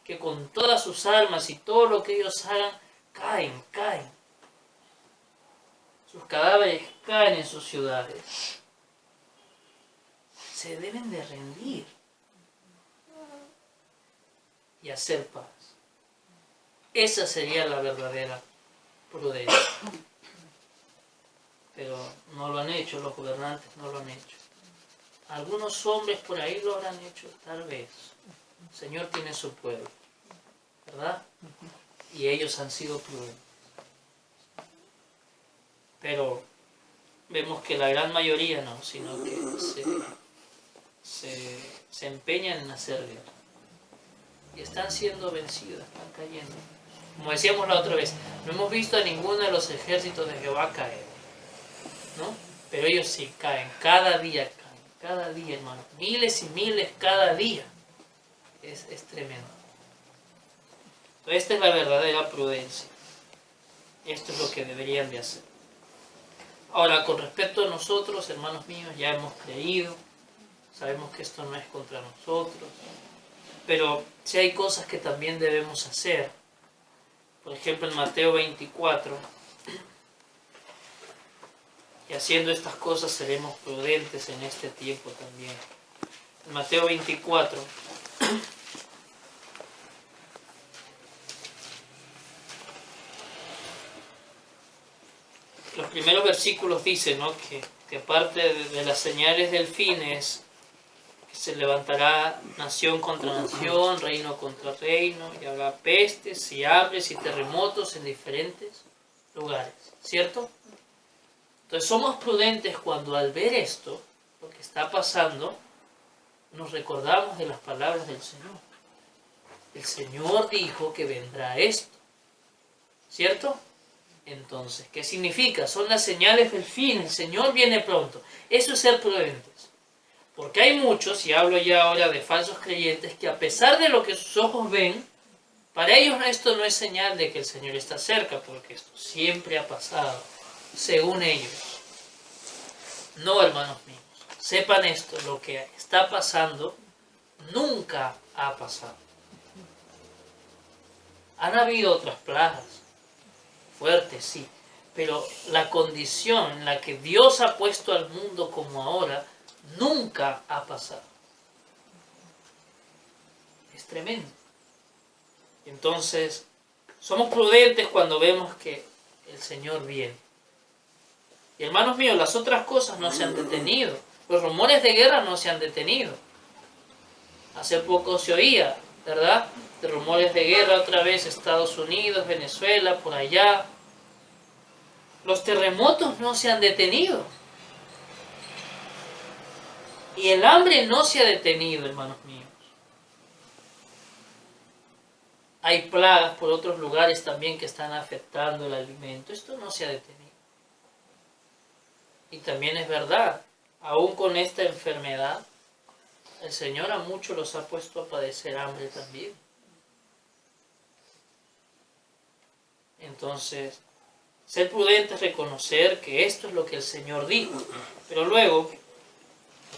que con todas sus armas y todo lo que ellos hagan, caen. Sus cadáveres caen en sus ciudades. Se deben de rendir y hacer paz. Esa sería la verdadera prudencia. Pero no lo han hecho, los gobernantes no lo han hecho. Algunos hombres por ahí lo habrán hecho, tal vez. El Señor tiene su pueblo, ¿verdad? Y ellos han sido prudentes. Pero vemos que la gran mayoría no, sino que se empeñan en hacer guerra. Y están siendo vencidos, están cayendo. Como decíamos la otra vez, no hemos visto a ninguno de los ejércitos de Jehová caer, ¿no? Pero ellos sí caen, cada día, hermano. Miles y miles cada día. Es tremendo. Entonces, esta es la verdadera prudencia. Esto es lo que deberían de hacer. Ahora, con respecto a nosotros, hermanos míos, ya hemos creído, sabemos que esto no es contra nosotros, pero sí hay cosas que también debemos hacer. Por ejemplo, en Mateo 24, y haciendo estas cosas seremos prudentes en este tiempo también. En Mateo 24, los primeros versículos dicen, ¿no?, que aparte de las señales del fin es que se levantará nación contra nación, reino contra reino, y habrá pestes y hambres y terremotos en diferentes lugares, ¿cierto? Entonces somos prudentes cuando al ver esto, lo que está pasando, nos recordamos de las palabras del Señor. El Señor dijo que vendrá esto, ¿cierto? Entonces, ¿qué significa? Son las señales del fin, el Señor viene pronto. Eso es ser prudentes. Porque hay muchos, y hablo ya ahora de falsos creyentes, que a pesar de lo que sus ojos ven, para ellos esto no es señal de que el Señor está cerca, porque esto siempre ha pasado. según ellos. No, hermanos míos, sepan esto, lo que está pasando nunca ha pasado. Han habido otras plagas, fuertes, sí, pero la condición en la que Dios ha puesto al mundo como ahora, nunca ha pasado. Es tremendo. Entonces, somos prudentes cuando vemos que el Señor viene. Y hermanos míos, las otras cosas no se han detenido. Los rumores de guerra no se han detenido. Hace poco se oía, ¿verdad?, de rumores de guerra otra vez, Estados Unidos, Venezuela, por allá. Los terremotos no se han detenido. Y el hambre no se ha detenido, hermanos míos. Hay plagas por otros lugares también que están afectando el alimento. Esto no se ha detenido. Y también es verdad, aún con esta enfermedad, el Señor a muchos los ha puesto a padecer hambre también. Entonces, ser prudente es reconocer que esto es lo que el Señor dijo. Pero luego,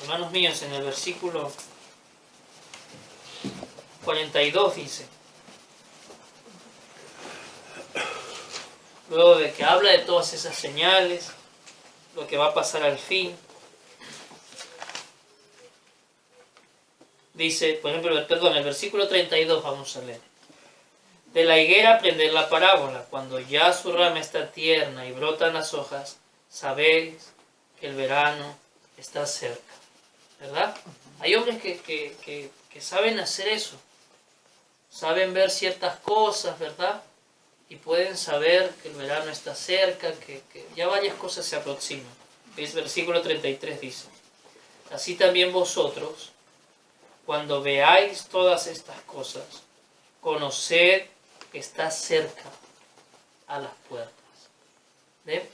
hermanos míos, en el versículo 42 dice, luego de que habla de todas esas señales, lo que va a pasar al fin, dice, por ejemplo, el versículo 32 vamos a leer. De la higuera aprended la parábola, cuando ya su rama está tierna y brotan las hojas, sabéis que el verano está cerca. ¿Verdad? Hay hombres que saben hacer eso, saben ver ciertas cosas, ¿verdad? Y pueden saber que el verano está cerca, que ya varias cosas se aproximan. ¿Ves? Versículo 33 dice, así también vosotros, cuando veáis todas estas cosas, conoced que está cerca a las puertas. ¿Ven?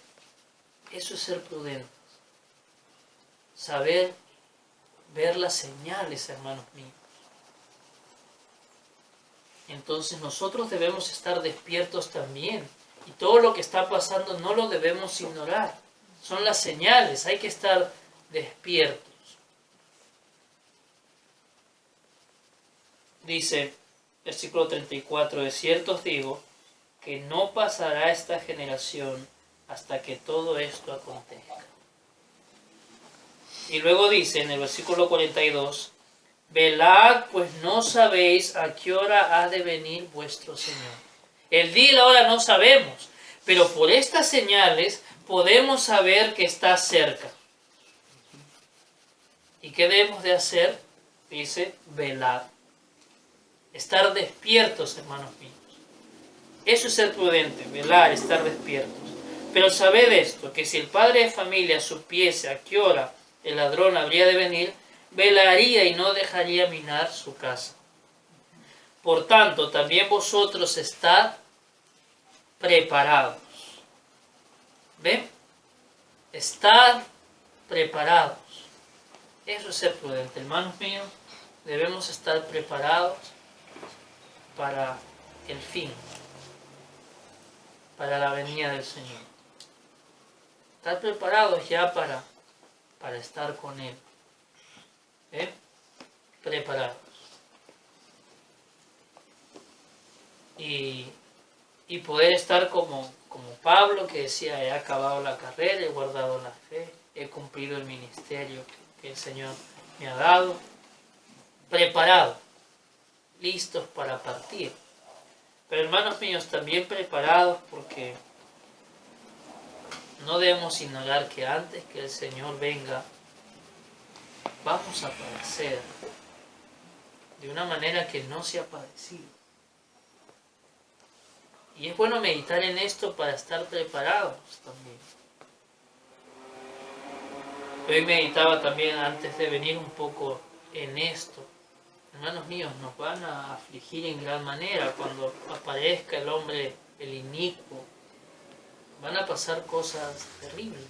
Eso es ser prudentes. Saber ver las señales, hermanos míos. Entonces nosotros debemos estar despiertos también. Y todo lo que está pasando no lo debemos ignorar. Son las señales, hay que estar despiertos. Dice, versículo 34, de cierto os digo, que no pasará esta generación hasta que todo esto acontezca. Y luego dice en el versículo 42, velad, pues no sabéis a qué hora ha de venir vuestro Señor. El día y la hora no sabemos, pero por estas señales podemos saber que está cerca. ¿Y qué debemos de hacer? Dice, velad. Estar despiertos, hermanos míos. Eso es ser prudente, velar, estar despiertos. Pero sabed esto, que si el padre de familia supiese a qué hora el ladrón habría de venir, velaría y no dejaría minar su casa. Por tanto, también vosotros estad preparados. ¿Ven? Estad preparados. Eso es ser prudente, hermanos míos. Debemos estar preparados para el fin, para la venida del Señor. Estar preparados ya para estar con Él. Preparados. Y poder estar como Pablo, que decía, he acabado la carrera, he guardado la fe, he cumplido el ministerio que el Señor me ha dado. Preparados, listos para partir. Pero hermanos míos, también preparados, porque no debemos ignorar que antes que el Señor venga, vamos a padecer de una manera que no se ha padecido. Y es bueno meditar en esto para estar preparados también. Hoy meditaba también antes de venir un poco en esto. Hermanos míos, nos van a afligir en gran manera cuando aparezca el hombre, el inicuo. Van a pasar cosas terribles.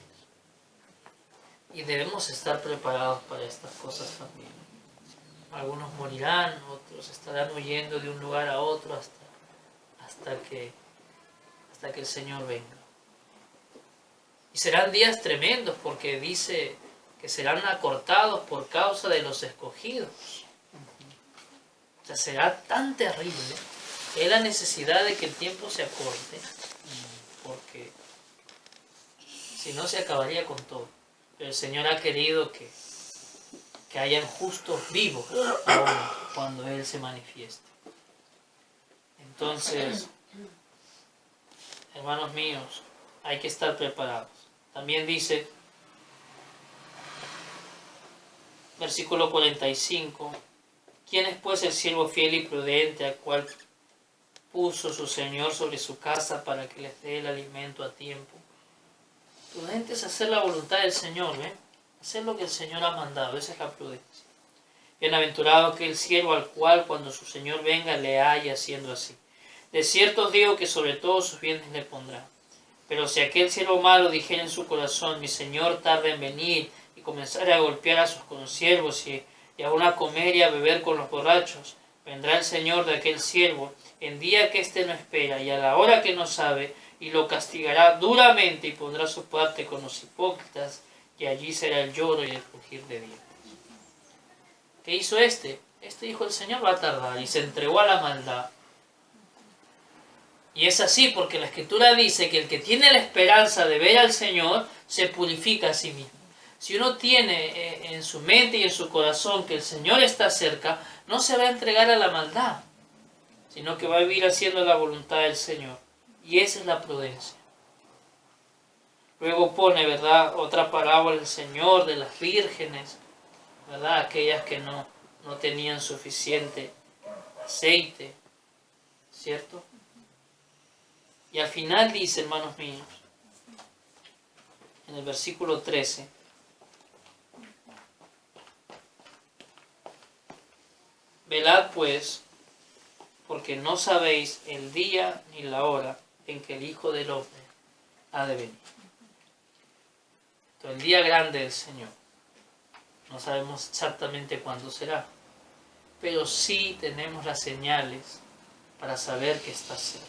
Y debemos estar preparados para estas cosas también. Algunos morirán, otros estarán huyendo de un lugar a otro hasta que el Señor venga. Y serán días tremendos porque dice que serán acortados por causa de los escogidos. O sea, será tan terrible que es la necesidad de que el tiempo se acorte, porque si no se acabaría con todo. Pero el Señor ha querido que hayan justos vivos aún cuando Él se manifieste. Entonces, hermanos míos, hay que estar preparados. También dice, versículo 45, ¿quién es pues el siervo fiel y prudente al cual puso su Señor sobre su casa para que les dé el alimento a tiempo? Prudente es hacer la voluntad del Señor, ¿ven? Hacer lo que el Señor ha mandado, esa es la prudencia. Bienaventurado aquel siervo al cual cuando su Señor venga le haya haciendo así. De cierto os digo que sobre todos sus bienes le pondrá. Pero si aquel siervo malo dijera en su corazón, mi Señor tarda en venir, y comenzara a golpear a sus consiervos y aún a comer y a beber con los borrachos, vendrá el Señor de aquel siervo en día que éste no espera y a la hora que no sabe, y lo castigará duramente y pondrá su parte con los hipócritas, y allí será el lloro y el crujir de dientes. ¿Qué hizo este? Este dijo, el Señor va a tardar, y se entregó a la maldad. Y es así porque la Escritura dice que el que tiene la esperanza de ver al Señor se purifica a sí mismo. Si uno tiene en su mente y en su corazón que el Señor está cerca, no se va a entregar a la maldad, sino que va a vivir haciendo la voluntad del Señor. Y esa es la prudencia. Luego pone, ¿verdad?, otra parábola el Señor de las vírgenes, ¿verdad?, aquellas que no tenían suficiente aceite, ¿cierto? Y al final dice, hermanos míos, en el versículo 13, velad pues, porque no sabéis el día ni la hora en que el Hijo del Hombre ha de venir. Entonces, el día grande del Señor, no sabemos exactamente cuándo será, pero sí tenemos las señales para saber que está cerca.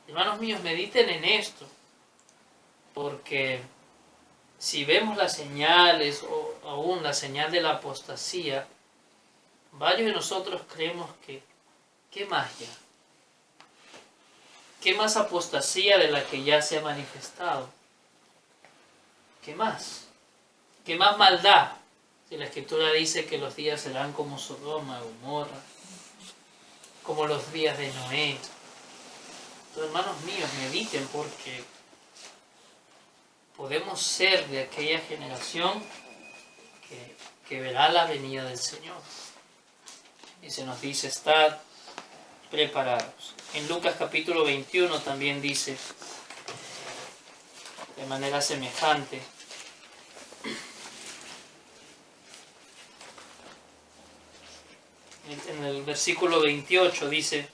Hermanos míos, mediten en esto, porque si vemos las señales o aún la señal de la apostasía, varios de nosotros creemos que ¿qué más ya? ¿Qué más apostasía de la que ya se ha manifestado? ¿Qué más? ¿Qué más maldad? Si la Escritura dice que los días serán como Sodoma, Gomorra, como los días de Noé. Entonces, hermanos míos, mediten porque podemos ser de aquella generación que verá la venida del Señor. Y se nos dice, estad preparados. En Lucas capítulo 21 también dice, de manera semejante, en el versículo 28 dice,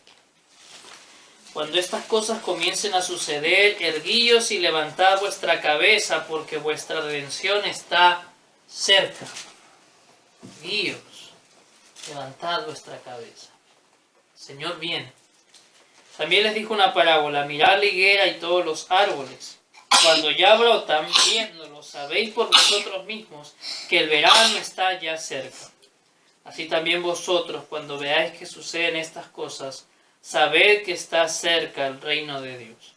cuando estas cosas comiencen a suceder, erguíos y levantad vuestra cabeza, porque vuestra redención está cerca. Erguíos, levantad vuestra cabeza. El Señor viene. También les dijo una parábola, mirad la higuera y todos los árboles. Cuando ya brotan, viéndolo, sabéis por vosotros mismos que el verano está ya cerca. Así también vosotros, cuando veáis que suceden estas cosas, sabed que está cerca el reino de Dios.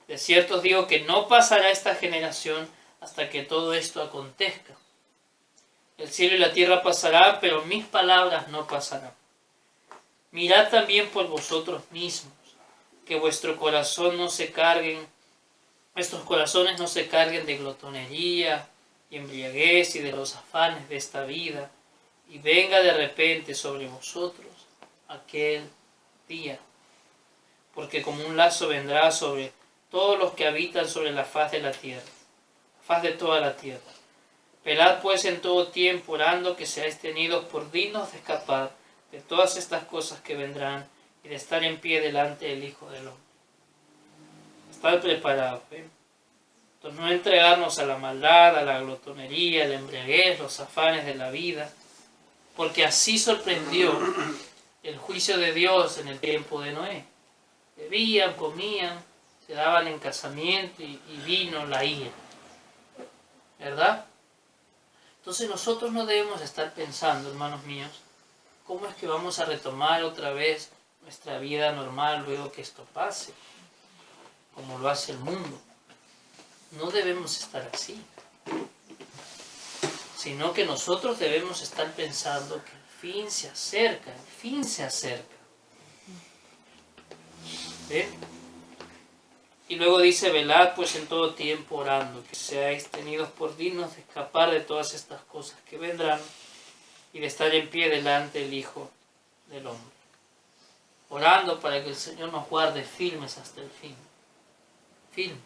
De cierto os digo que no pasará esta generación hasta que todo esto acontezca. El cielo y la tierra pasarán, pero mis palabras no pasarán. Mirad también por vosotros mismos, que vuestros corazones no se carguen de glotonería y embriaguez y de los afanes de esta vida, y venga de repente sobre vosotros aquel día, porque como un lazo vendrá sobre todos los que habitan sobre la faz de la tierra, faz de toda la tierra. Velad pues en todo tiempo, orando que seáis tenidos por dignos de escapar de todas estas cosas que vendrán y de estar en pie delante del Hijo del Hombre. Estar preparados, Entonces, no entregarnos a la maldad, a la glotonería, a la embriaguez, los afanes de la vida, porque así sorprendió el juicio de Dios en el tiempo de Noé. Bebían, comían, se daban en casamiento y vino la ira, ¿verdad? Entonces nosotros no debemos estar pensando, hermanos míos, ¿cómo es que vamos a retomar otra vez nuestra vida normal luego que esto pase? Como lo hace el mundo. No debemos estar así. Sino que nosotros debemos estar pensando que el fin se acerca, el fin se acerca. ¿Ven? Y luego dice, velad pues en todo tiempo orando, que seáis tenidos por dignos de escapar de todas estas cosas que vendrán y de estar en pie delante del Hijo del Hombre. Orando para que el Señor nos guarde firmes hasta el fin. Firmes.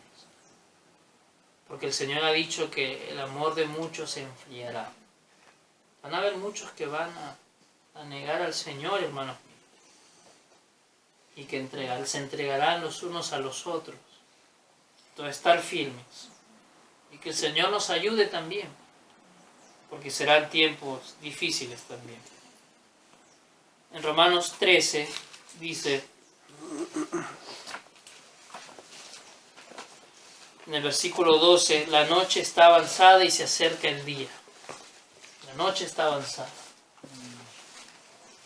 Porque el Señor ha dicho que el amor de muchos se enfriará. Van a haber muchos que van a negar al Señor, hermanos míos. Y que se entregarán los unos a los otros. Entonces, estar firmes. Y que el Señor nos ayude también. Porque serán tiempos difíciles también. En Romanos 13 dice, en el versículo 12, la noche está avanzada y se acerca el día. La noche está avanzada.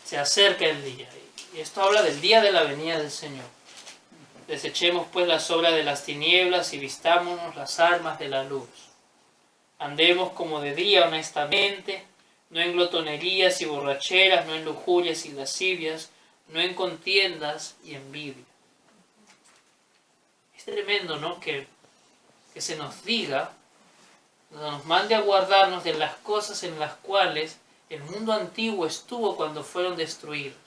Se acerca el día. Y esto habla del día de la venida del Señor. Desechemos pues las obras de las tinieblas y vistámonos las armas de la luz. Andemos como de día honestamente, no en glotonerías y borracheras, no en lujurias y lascivias, no en contiendas y envidia. Es tremendo, ¿no? Que se nos diga, nos mande a guardarnos de las cosas en las cuales el mundo antiguo estuvo cuando fueron destruidos.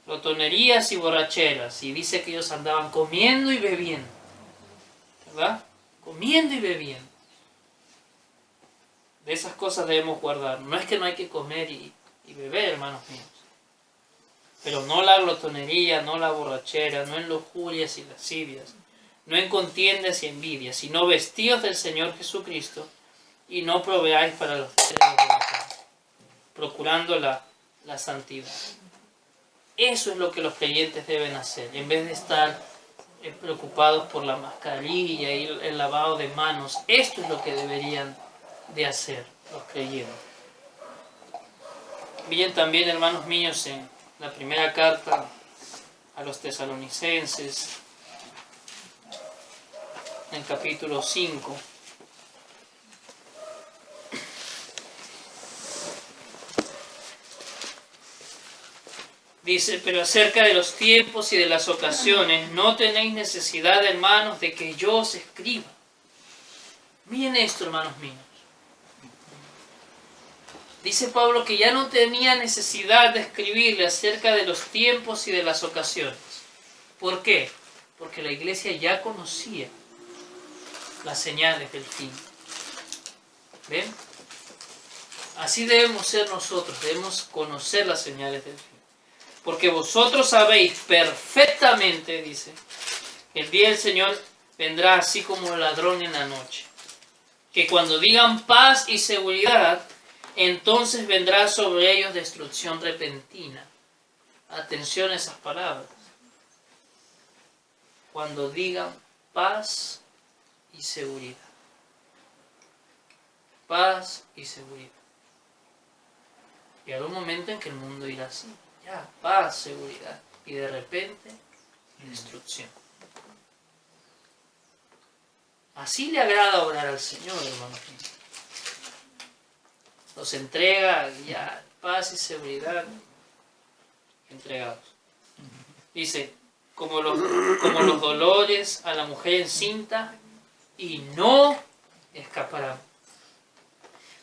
Glotonerías y borracheras, y dice que ellos andaban comiendo y bebiendo, ¿verdad? Comiendo y bebiendo. De esas cosas debemos guardar. No es que no hay que comer y beber, hermanos míos, pero no la glotonería, no la borrachera, no en lujurias y lascivias, no en contiendas y envidias, sino vestidos del Señor Jesucristo y no proveáis para los deseos de la carne, procurando la santidad. Eso es lo que los creyentes deben hacer, en vez de estar preocupados por la mascarilla y el lavado de manos. Esto es lo que deberían de hacer los creyentes. Bien, también, hermanos míos, en la primera carta a los tesalonicenses, en el capítulo 5, dice, pero acerca de los tiempos y de las ocasiones, no tenéis necesidad, hermanos, de que yo os escriba. Miren esto, hermanos míos. Dice Pablo que ya no tenía necesidad de escribirle acerca de los tiempos y de las ocasiones. ¿Por qué? Porque la iglesia ya conocía las señales del fin. ¿Ven? Así debemos ser nosotros, debemos conocer las señales del fin. Porque vosotros sabéis perfectamente, dice, que el día del Señor vendrá así como el ladrón en la noche. Que cuando digan paz y seguridad, entonces vendrá sobre ellos destrucción repentina. Atención a esas palabras. Cuando digan paz y seguridad. Paz y seguridad. Y habrá un momento en que el mundo irá así. Ya, paz, seguridad. Y de repente, destrucción. Así le agrada orar al Señor, hermanos. Los entrega ya, paz y seguridad entregados. Dice, como los dolores a la mujer encinta, y no escaparán.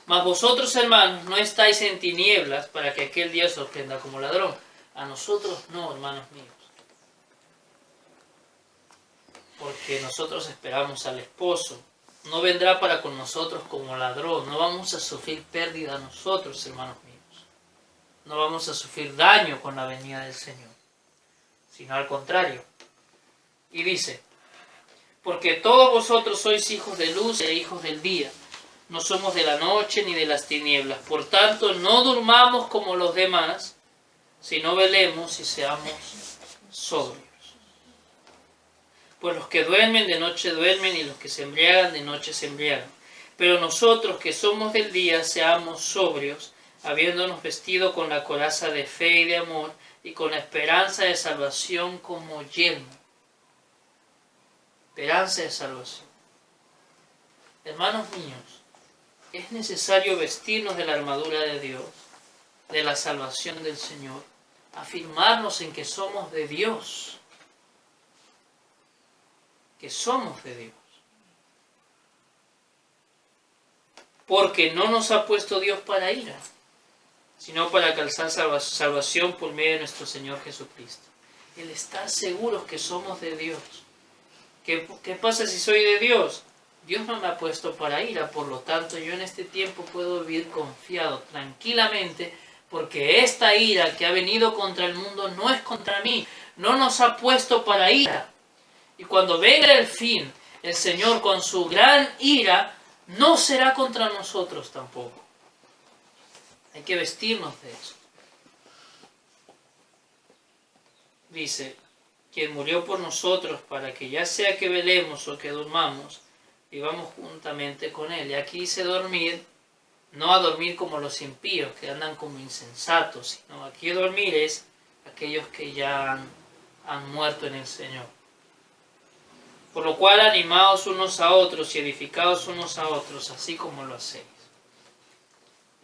Mas vosotros, hermanos, no estáis en tinieblas para que aquel día os sorprenda como ladrón. A nosotros no, hermanos míos. Porque nosotros esperamos al esposo. No vendrá para con nosotros como ladrón. No vamos a sufrir pérdida nosotros, hermanos míos. No vamos a sufrir daño con la venida del Señor. Sino al contrario. Y dice, porque todos vosotros sois hijos de luz e hijos del día. No somos de la noche ni de las tinieblas. Por tanto, no durmamos como los demás, sino velemos y seamos sobrios. Pues los que duermen de noche duermen, y los que se embriagan de noche se embriagan. Pero nosotros que somos del día, seamos sobrios, habiéndonos vestido con la coraza de fe y de amor, y con la esperanza de salvación como yelmo. Esperanza de salvación. Hermanos míos, es necesario vestirnos de la armadura de Dios, de la salvación del Señor, afirmarnos en que somos de Dios, que somos de Dios. Porque no nos ha puesto Dios para ira, sino para alcanzar salvación por medio de nuestro Señor Jesucristo. El estar seguros que somos de Dios. ¿Qué pasa si soy de Dios? Dios no me ha puesto para ira, por lo tanto yo en este tiempo puedo vivir confiado, tranquilamente, porque esta ira que ha venido contra el mundo no es contra mí, no nos ha puesto para ira. Y cuando venga el fin, el Señor con su gran ira no será contra nosotros tampoco. Hay que vestirnos de eso. Dice, quien murió por nosotros para que ya sea que velemos o que durmamos, vivamos juntamente con Él. Y aquí dice dormir, no a dormir como los impíos que andan como insensatos, sino aquí dormir es aquellos que ya han muerto en el Señor. Por lo cual animaos unos a otros y edificaos unos a otros, así como lo hacéis.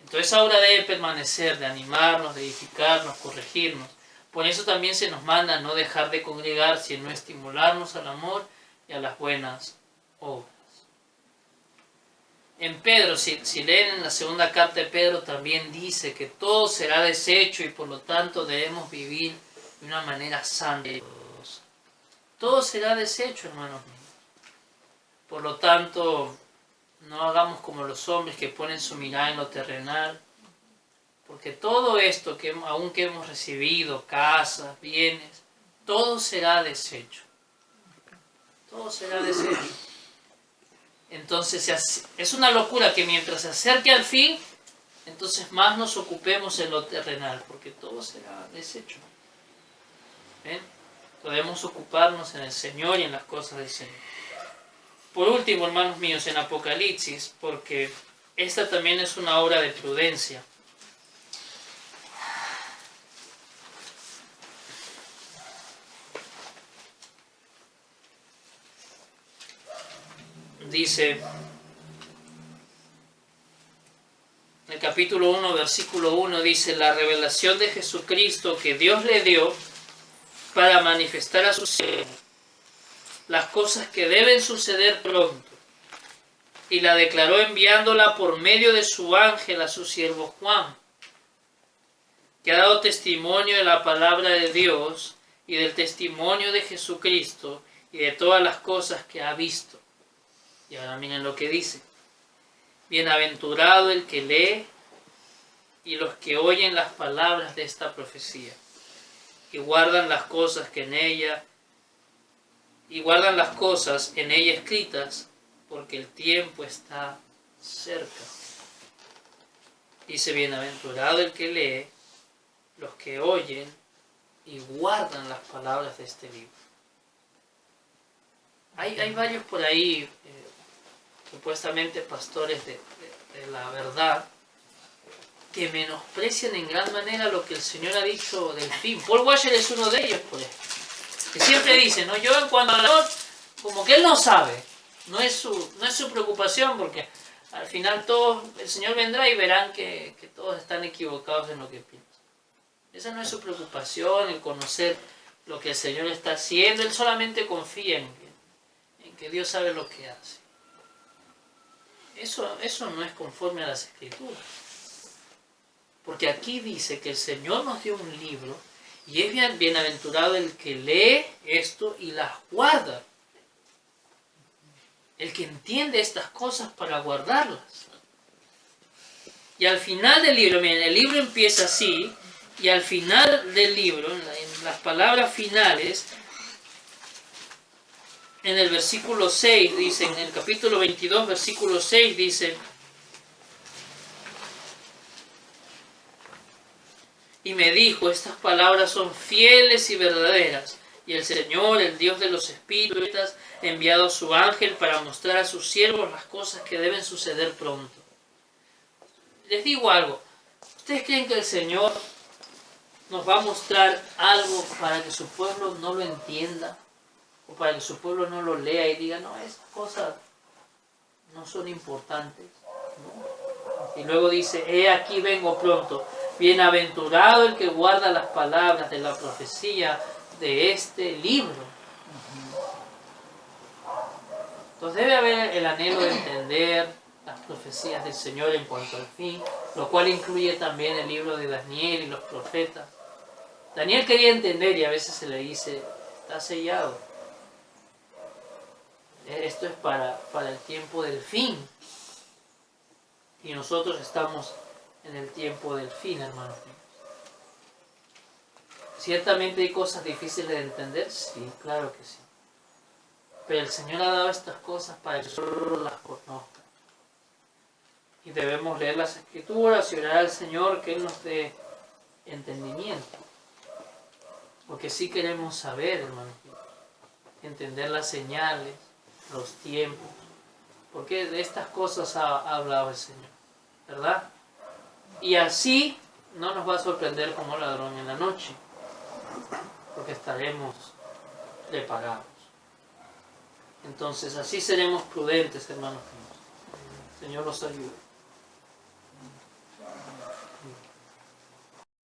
Entonces ahora debe permanecer, de animarnos, de edificarnos, corregirnos. Por eso también se nos manda no dejar de congregar, sino estimularnos al amor y a las buenas obras. En Pedro, si leen en la segunda carta de Pedro, también dice que todo será deshecho y por lo tanto debemos vivir de una manera santa. Todo será deshecho, hermanos míos. Por lo tanto, no hagamos como los hombres que ponen su mirada en lo terrenal, porque todo esto, aunque hemos recibido, casas, bienes, todo será deshecho. Todo será deshecho. Entonces es una locura que mientras se acerque al fin, entonces más nos ocupemos en lo terrenal, porque todo será deshecho. ¿Ven? Podemos ocuparnos en el Señor y en las cosas del Señor. Por último, hermanos míos, en Apocalipsis, porque esta también es una obra de prudencia. Dice, en el capítulo 1, versículo 1, dice, la revelación de Jesucristo que Dios le dio para manifestar a sus siervos las cosas que deben suceder pronto, y la declaró enviándola por medio de su ángel a su siervo Juan, que ha dado testimonio de la palabra de Dios y del testimonio de Jesucristo y de todas las cosas que ha visto. Y ahora miren lo que dice. Bienaventurado el que lee y los que oyen las palabras de esta profecía y guardan las cosas en ella escritas, porque el tiempo está cerca. Dice, bienaventurado el que lee, los que oyen y guardan las palabras de este libro. Hay varios por ahí, supuestamente pastores de la verdad, que menosprecian en gran manera lo que el Señor ha dicho del fin. Paul Washer es uno de ellos, por ejemplo, que siempre dice, ¿no? Yo en cuanto al amor, como que él no sabe, no es su preocupación, porque al final el Señor vendrá y verán que todos están equivocados en lo que piensan. Esa no es su preocupación, el conocer lo que el Señor está haciendo. Él solamente confía en que Dios sabe lo que hace. Eso no es conforme a las Escrituras. Porque aquí dice que el Señor nos dio un libro y es bienaventurado el que lee esto y las guarda. El que entiende estas cosas para guardarlas. Y al final del libro, miren, el libro empieza así, y al final del libro, en las palabras finales, en el versículo 6, dice, en el capítulo 22, versículo 6, dice, y me dijo, estas palabras son fieles y verdaderas. Y el Señor, el Dios de los espíritus, ha enviado a su ángel para mostrar a sus siervos las cosas que deben suceder pronto. Les digo algo, ¿ustedes creen que el Señor nos va a mostrar algo para que su pueblo no lo entienda? O para que su pueblo no lo lea y diga, no, esas cosas no son importantes, ¿no? Y luego dice, he aquí vengo pronto, bienaventurado el que guarda las palabras de la profecía de este libro. Entonces debe haber el anhelo de entender las profecías del Señor en cuanto al fin, lo cual incluye también el libro de Daniel y los profetas. Daniel quería entender y a veces se le dice, está sellado. Esto es para el tiempo del fin. Y nosotros estamos en el tiempo del fin, hermanos míos. Ciertamente hay cosas difíciles de entender, sí, claro que sí. Pero el Señor ha dado estas cosas para que nosotros las conozcan. Y debemos leer las Escrituras y orar al Señor que Él nos dé entendimiento. Porque sí queremos saber, hermanos míos, entender las señales, los tiempos. Porque de estas cosas ha hablado el Señor, ¿verdad? Y así no nos va a sorprender como ladrón en la noche, porque estaremos preparados. Entonces así seremos prudentes, hermanos míos. Señor los ayude.